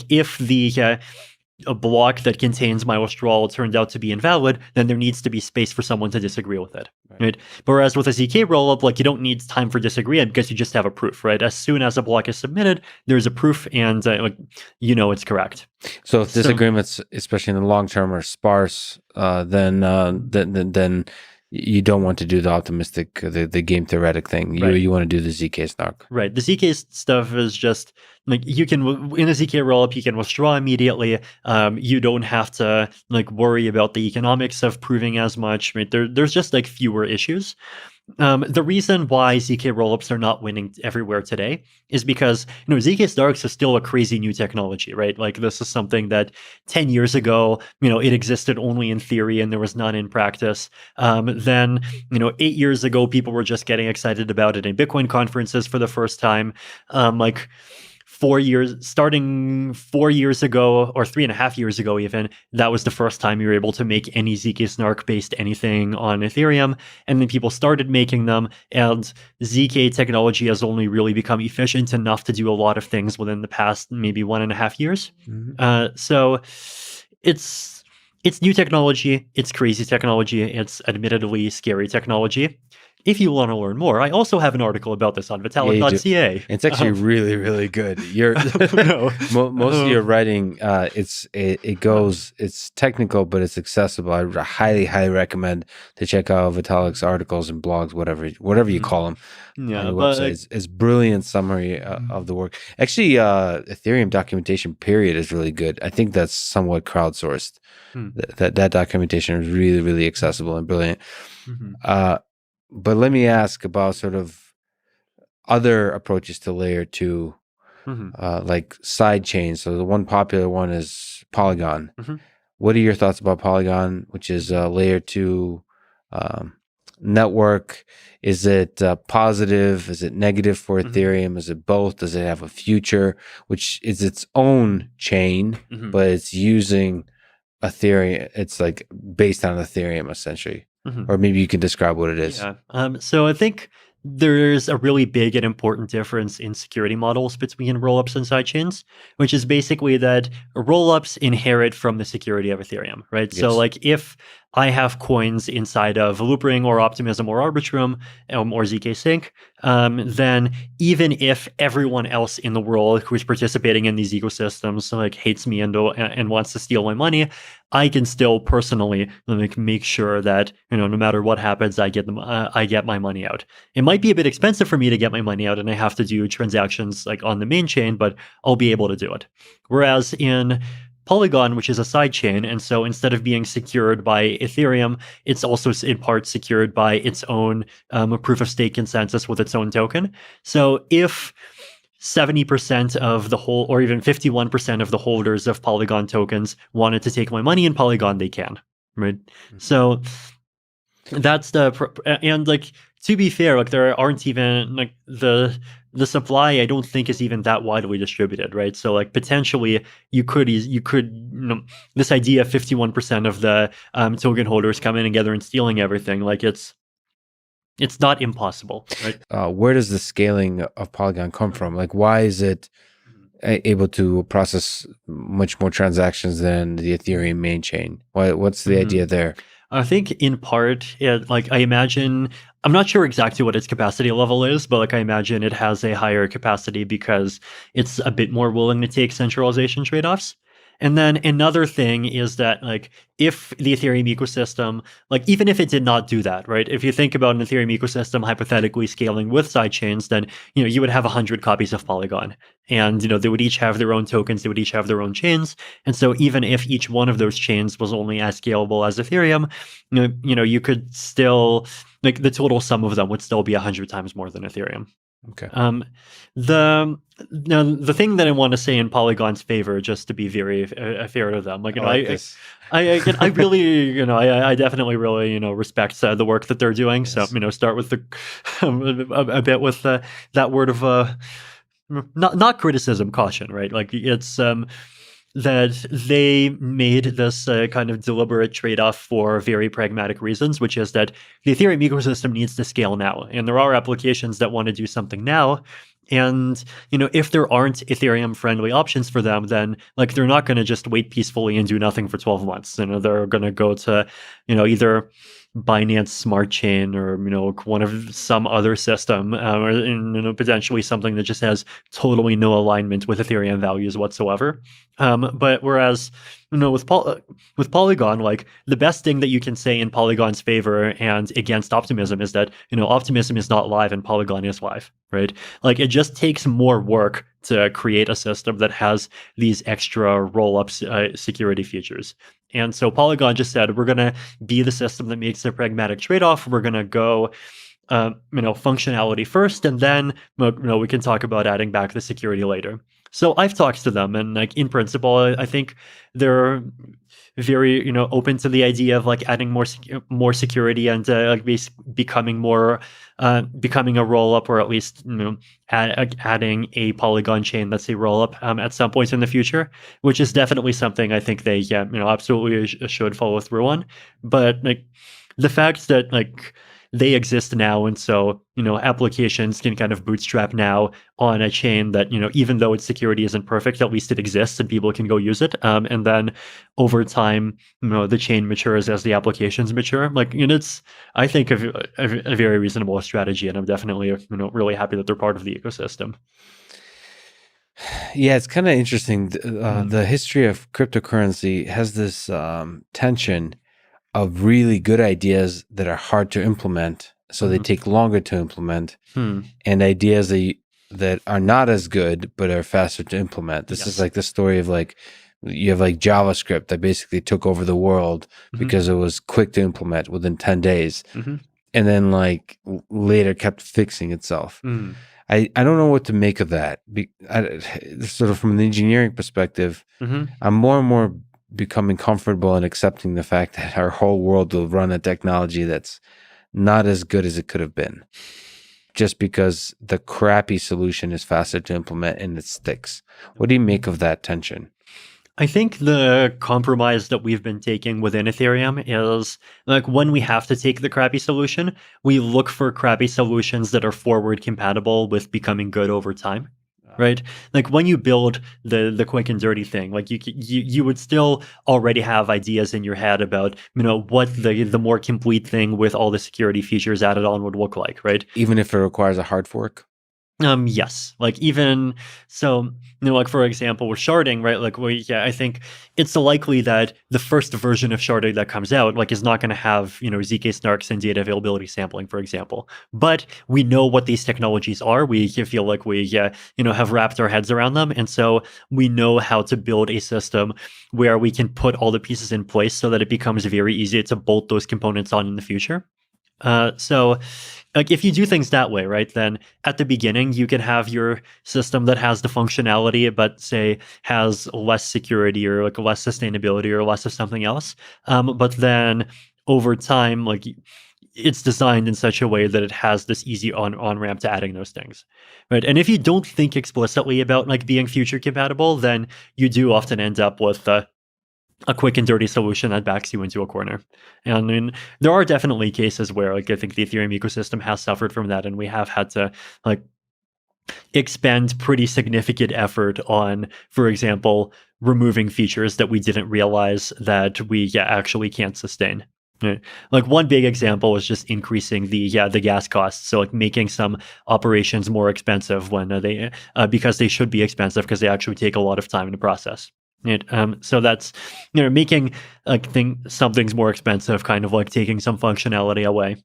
if the a block that contains my withdrawal turned out to be invalid, then there needs to be space for someone to disagree with it, right? Whereas with a ZK rollup, you don't need time for disagreement because you just have a proof, right? As soon as a block is submitted, there's a proof, and it's correct. So if disagreements, especially in the long term, are sparse, then you don't want to do the optimistic, the game theoretic thing. You want to do the ZK snark. Right. The ZK stuff is just you can, in a ZK rollup, you can withdraw immediately. You don't have to worry about the economics of proving as much. Right? There's just fewer issues. The reason why ZK rollups are not winning everywhere today is because ZK snarks is still a crazy new technology, right? This is something that 10 years ago, it existed only in theory and there was none in practice. Then 8 years ago, people were just getting excited about it in Bitcoin conferences for the first time. Starting 4 years ago, or 3.5 years ago even, that was the first time you were able to make any ZK snark based anything on Ethereum. And then people started making them, and ZK technology has only really become efficient enough to do a lot of things within the past maybe 1.5 years. So it's new technology, it's crazy technology, it's admittedly scary technology. If you want to learn more, I also have an article about this on vitalik.ca. It's actually really, really good. Most of your writing, it's technical, but it's accessible. I highly, highly recommend to check out Vitalik's articles and blogs, whatever you call them. Yeah, on your website. It's brilliant summary of the work. Actually, Ethereum documentation period is really good. I think that's somewhat crowdsourced. That documentation is really, really accessible and brilliant. But let me ask about sort of other approaches to layer 2, like side chains. So the one popular one is Polygon. What are your thoughts about Polygon, which is a layer 2 network? Is it positive? Is it negative for Ethereum? Is it both? Does it have a future, which is its own chain, but it's using Ethereum? It's based on Ethereum essentially. Or maybe you can describe what it is. Yeah. So I think there's a really big and important difference in security models between rollups and sidechains, which is basically that rollups inherit from the security of Ethereum, right? Yes. So if I have coins inside of Loopring or Optimism or Arbitrum or ZK Sync, then even if everyone else in the world who is participating in these ecosystems hates me and wants to steal my money, I can still personally make sure that no matter what happens, I get my money out. It might be a bit expensive for me to get my money out, and I have to do transactions on the main chain, but I'll be able to do it. Whereas in Polygon, which is a sidechain, and so instead of being secured by Ethereum, it's also in part secured by its own proof of stake consensus with its own token. So if 70% of the whole, or even 51% of the holders of Polygon tokens wanted to take my money in Polygon, they can, right? So that's and like, to be fair, like, there aren't even like the supply, I don't think, is even that widely distributed, right? So like, potentially you could this idea of 51% of the token holders coming together and stealing everything, like, it's not impossible, right? Where does the scaling of Polygon come from? Like, why is it able to process much more transactions than the Ethereum main chain? What's the idea there? I think in part, I imagine, I'm not sure exactly what its capacity level is, but like, I imagine it has a higher capacity because it's a bit more willing to take centralization trade-offs. And then another thing is that, like, if the Ethereum ecosystem, like, even if it did not do that, right? If you think about an Ethereum ecosystem hypothetically scaling with sidechains, then, you would have 100 copies of Polygon. And, they would each have their own tokens, they would each have their own chains. And so even if each one of those chains was only as scalable as Ethereum, you could still, like, the total sum of them would still be 100 times more than Ethereum. Okay. The thing that I want to say in Polygon's favor, just to be very fair to them, like, I really, I definitely really, respect the work that they're doing. Yes. So, start with a bit with that word of not criticism, caution, right? Like, it's that they made this kind of deliberate trade-off for very pragmatic reasons, which is that the Ethereum ecosystem needs to scale now, and there are applications that want to do something now. And, if there aren't Ethereum-friendly options for them, then, like, they're not going to just wait peacefully and do nothing for 12 months. They're going to go to, either Binance Smart Chain or, one of some other system, or potentially something that just has totally no alignment with Ethereum values whatsoever. But whereas, with Polygon, like, the best thing that you can say in Polygon's favor and against optimism is that, optimism is not live and Polygon is live, right? Like, it just takes more work to create a system that has these extra roll-up security features. And so Polygon just said, we're going to be the system that makes a pragmatic trade-off. We're going to go functionality first, and then we can talk about adding back the security later. So I've talked to them, and like, in principle, I think they're very open to the idea of like adding more security and like becoming a roll up, or at least adding a Polygon chain that's a roll up at some point in the future, which is definitely something I think they absolutely should follow through on. But like, the fact that like they exist now, and so applications can kind of bootstrap now on a chain that even though its security isn't perfect, at least it exists and people can go use it. And then over time, the chain matures as the applications mature. Like, it's, I think, a very reasonable strategy, and I'm definitely really happy that they're part of the ecosystem. Yeah, it's kind of interesting. The history of cryptocurrency has this tension of really good ideas that are hard to implement, so they take longer to implement, and ideas that are not as good but are faster to implement. This is like the story of like, you have like JavaScript that basically took over the world because it was quick to implement within 10 days, and then like later kept fixing itself. I don't know what to make of that. Sort of from an engineering perspective, I'm more and more becoming comfortable and accepting the fact that our whole world will run a technology that's not as good as it could have been, just because the crappy solution is faster to implement and it sticks. What do you make of that tension? I think the compromise that we've been taking within Ethereum is, like, when we have to take the crappy solution, we look for crappy solutions that are forward compatible with becoming good over time. Right? Like, when you build the quick and dirty thing, like, you would still already have ideas in your head about, what the more complete thing with all the security features added on would look like, right? Even if it requires a hard fork? Yes. Like even so, like for example, with sharding, right? Like I think it's likely that the first version of sharding that comes out, like, is not going to have, ZK snarks and data availability sampling, for example. But we know what these technologies are. We feel like we, have wrapped our heads around them, and so we know how to build a system where we can put all the pieces in place so that it becomes very easy to bolt those components on in the future. So like if you do things that way, right, then at the beginning you can have your system that has the functionality, but say has less security or like less sustainability or less of something else. But then over time, like it's designed in such a way that it has this easy on ramp to adding those things, right? And if you don't think explicitly about like being future compatible, then you do often end up with a quick and dirty solution that backs you into a corner. And I mean, there are definitely cases where like I think the Ethereum ecosystem has suffered from that, and we have had to like expend pretty significant effort on, for example, removing features that we didn't realize that we actually can't sustain. Right. Like one big example is just increasing the gas costs. So like making some operations more expensive when they because they should be expensive because they actually take a lot of time to process. Right. So that's making like some things more expensive, kind of like taking some functionality away.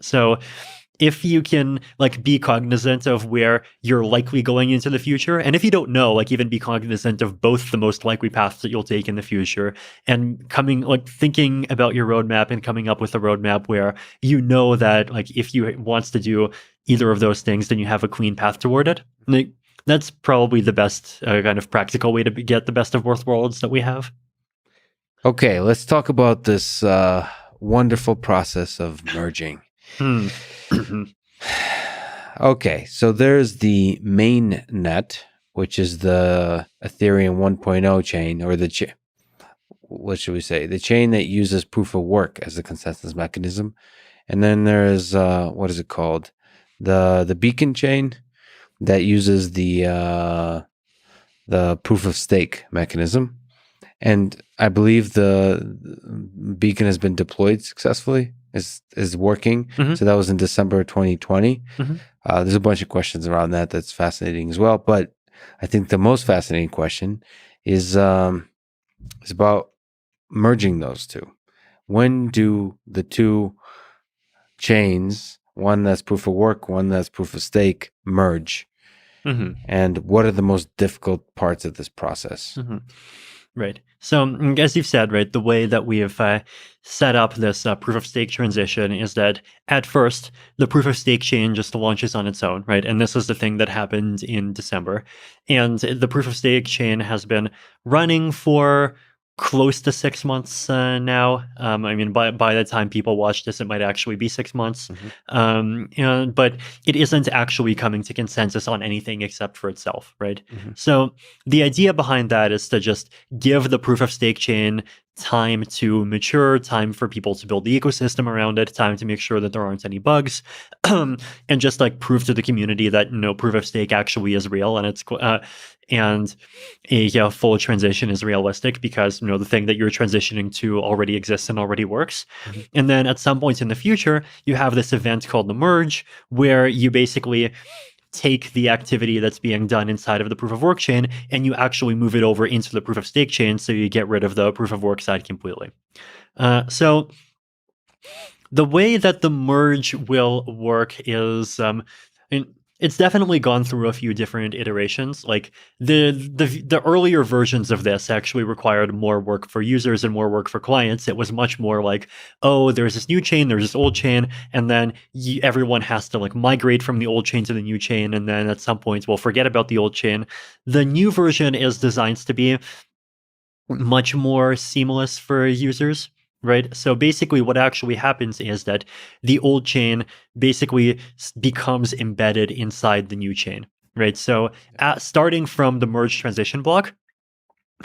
So if you can like be cognizant of where you're likely going into the future, and if you don't know, like even be cognizant of both the most likely paths that you'll take in the future, and thinking about your roadmap and coming up with a roadmap where that like if you wants to do either of those things, then you have a clean path toward it. Like, that's probably the best kind of practical way to get the best of both worlds that we have. Okay, let's talk about this wonderful process of merging. Okay, so there's the main net, which is the Ethereum 1.0 chain, or what should we say? The chain that uses proof of work as a consensus mechanism. And then there's what is it called? The beacon chain that uses the proof of stake mechanism. And I believe the beacon has been deployed successfully, is working. Mm-hmm. So that was in December 2020. Mm-hmm. There's a bunch of questions around that that's fascinating as well. But I think the most fascinating question is about merging those two. When do the two chains, one that's proof of work, one that's proof of stake, merge? Mm-hmm. And what are the most difficult parts of this process? Mm-hmm. Right. So as you've said, right, the way that we have set up this proof of stake transition is that at first the proof of stake chain just launches on its own, right? And this is the thing that happened in December. And the proof of stake chain has been running for close to 6 months now. I mean, by the time people watch this, it might actually be 6 months. Mm-hmm. But it isn't actually coming to consensus on anything except for itself, right? Mm-hmm. So the idea behind that is to just give the proof of stake chain time to mature, time for people to build the ecosystem around it, time to make sure that there aren't any bugs, and just like prove to the community that proof of stake actually is real, and it's and a full transition is realistic because the thing that you're transitioning to already exists and already works. Mm-hmm. And then at some point in the future, you have this event called the merge, where you basically take the activity that's being done inside of the proof of work chain and you actually move it over into the proof of stake chain, so you get rid of the proof of work side completely. So the way that the merge will work is it's definitely gone through a few different iterations. Like the earlier versions of this actually required more work for users and more work for clients. It was much more like, oh, there's this new chain, there's this old chain, and then everyone has to like migrate from the old chain to the new chain, and then at some point, we'll forget about the old chain. The new version is designed to be much more seamless for users. Right. So basically what actually happens is that the old chain basically becomes embedded inside the new chain. Right. So starting from the merge transition block,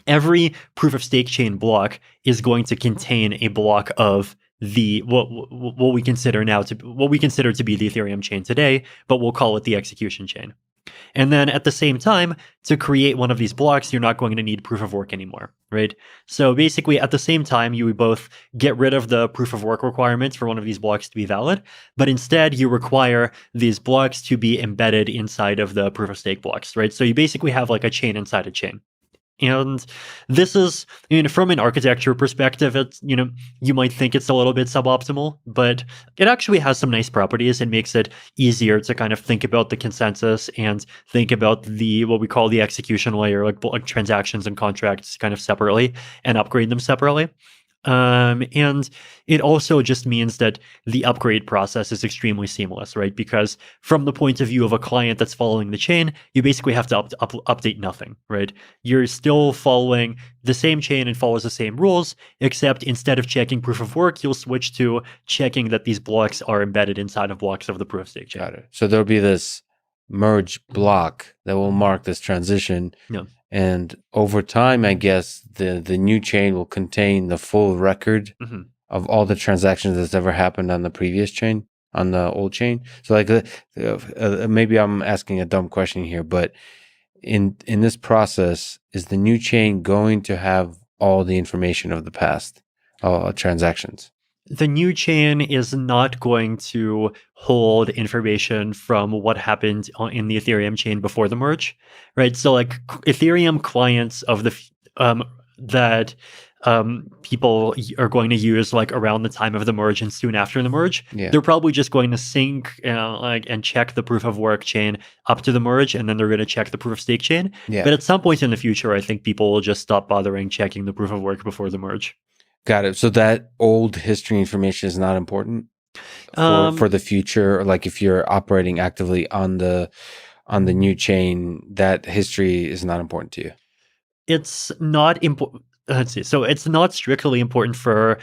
every proof of stake chain block is going to contain a block of the what we consider to be the Ethereum chain today, but we'll call it the execution chain. And then at the same time, to create one of these blocks, you're not going to need proof of work anymore, right? So basically, at the same time, you would both get rid of the proof of work requirements for one of these blocks to be valid, but instead you require these blocks to be embedded inside of the proof of stake blocks, right? So you basically have like a chain inside a chain. And this is, from an architecture perspective, it's, you might think it's a little bit suboptimal, but it actually has some nice properties and makes it easier to kind of think about the consensus and think about what we call the execution layer, like transactions and contracts kind of separately and upgrade them separately. And it also just means that the upgrade process is extremely seamless, right? Because from the point of view of a client that's following the chain, you basically have to update nothing, right? You're still following the same chain and follows the same rules, except instead of checking proof of work, you'll switch to checking that these blocks are embedded inside of blocks of the proof of stake chain. Got it. So there'll be this merge block that will mark this transition. Yeah. And over time, I guess the new chain will contain the full record of all the transactions that's ever happened on the previous chain, on the old chain. So like maybe I'm asking a dumb question here, but in this process, is the new chain going to have all the information of the past transactions? The new chain is not going to hold information from what happened in the Ethereum chain before the merge, right? So like Ethereum clients of that people are going to use like around the time of the merge and soon after the merge, they're probably just going to sync and check the proof of work chain up to the merge, and then they're going to check the proof of stake chain. Yeah. But at some point in the future, I think people will just stop bothering checking the proof of work before the merge. Got it. So that old history information is not important for the future. Like if you're operating actively on the new chain, that history is not important to you. It's not important. Let's see. So it's not strictly important for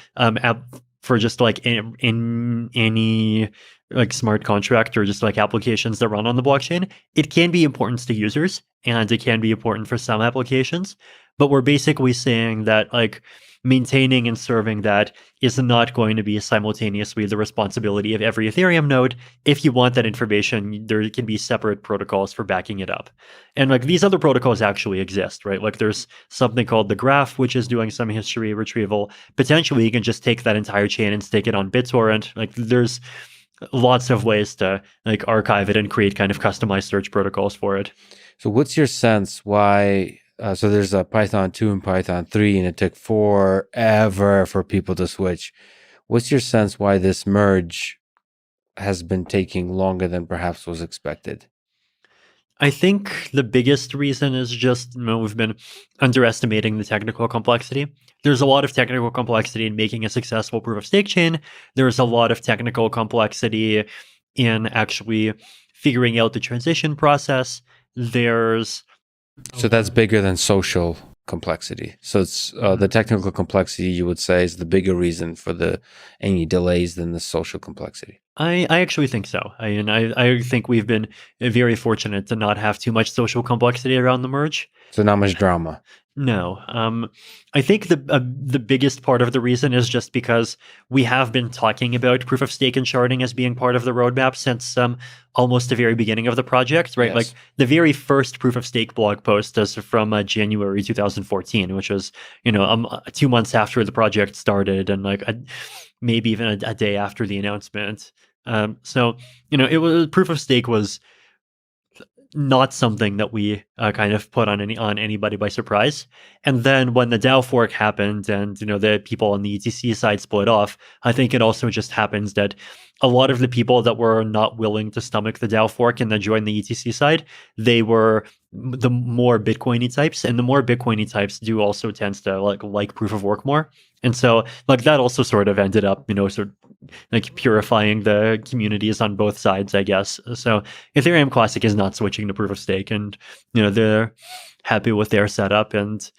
just like in any like smart contract or just like applications that run on the blockchain. It can be important to users and it can be important for some applications, but we're basically saying that like maintaining and serving that is not going to be simultaneously the responsibility of every Ethereum node. If you want that information, there can be separate protocols for backing it up. And like these other protocols actually exist, right? Like there's something called the Graph, which is doing some history retrieval. Potentially, you can just take that entire chain and stick it on BitTorrent. Like there's lots of ways to like archive it and create kind of customized search protocols for it. So what's your sense why... so there's a Python 2 and Python 3, and it took forever for people to switch. What's your sense why this merge has been taking longer than perhaps was expected? I think the biggest reason is just we've been underestimating the technical complexity. There's a lot of technical complexity in making a successful proof of stake chain. There's a lot of technical complexity in actually figuring out the transition process. So that's bigger than social complexity. So it's the technical complexity, you would say, is the bigger reason for any delays than the social complexity. I actually think so. I think we've been very fortunate to not have too much social complexity around the merge. So not much drama. No. I think the biggest part of the reason is just because we have been talking about proof of stake and sharding as being part of the roadmap since almost the very beginning of the project, right? Yes. Like the very first proof of stake blog post is from January 2014, which was 2 months after the project started and like maybe even a day after the announcement. So it was proof of stake was not something that we kind of put on anybody by surprise. And then when the DAO fork happened and the people on the ETC side split off, I think it also just happens that a lot of the people that were not willing to stomach the DAO fork and then join the ETC side, they were the more Bitcoiny types, and the more Bitcoiny types do also tends to like proof of work more. And so like that also sort of ended up, sort of like purifying the communities on both sides, I guess. So Ethereum Classic is not switching to proof of stake, and they're happy with their setup. And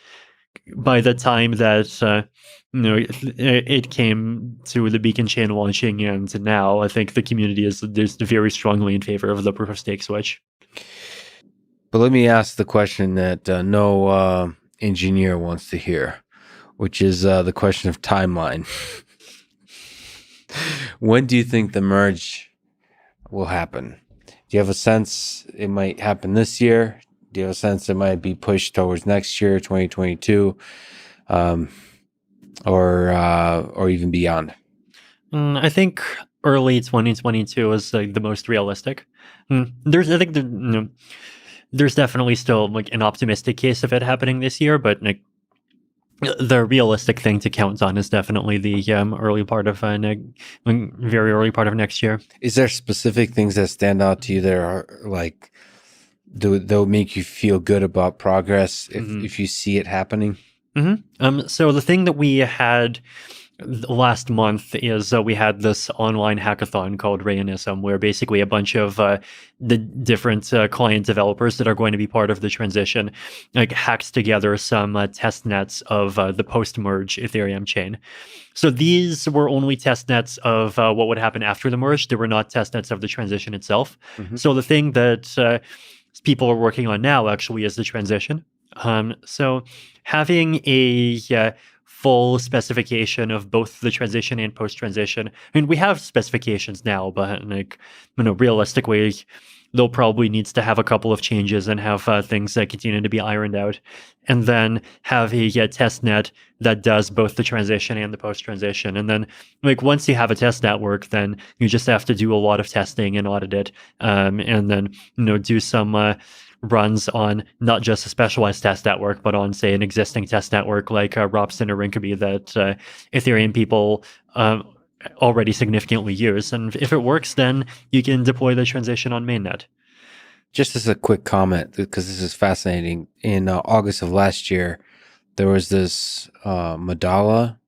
by the time that it came to the Beacon chain launching and now, I think the community is very strongly in favor of the proof of stake switch. But let me ask the question that no engineer wants to hear, which is the question of timeline. When do you think the merge will happen? Do you have a sense it might happen this year? Do you have a sense it might be pushed towards next year, 2022, or even beyond? I think early 2022 is the most realistic. I think there's definitely still like an optimistic case of it happening this year, but like the realistic thing to count on is definitely the early part of very early part of next year. Is there specific things that stand out to you that are like they'll make you feel good about progress if you see it happening? So the thing that we had last month is we had this online hackathon called Rayonism, where basically a bunch of the different client developers that are going to be part of the transition like hacked together some test nets of the post-merge Ethereum chain. So these were only test nets of what would happen after the merge. They were not test nets of the transition itself. So the thing that people are working on now actually is the transition. So having a full specification of both the transition and post-transition. I mean, we have specifications now, but like, realistically, they'll probably needs to have a couple of changes and have things that continue to be ironed out, and then have a test net that does both the transition and the post-transition. And then, like, once you have a test network, then you just have to do a lot of testing and audit it, and then do some runs on not just a specialized test network, but on, say, an existing test network like Ropsten or Rinkeby that Ethereum people already significantly use. And if it works, then you can deploy the transition on mainnet. Just as a quick comment, because this is fascinating, in August of last year, there was this Madala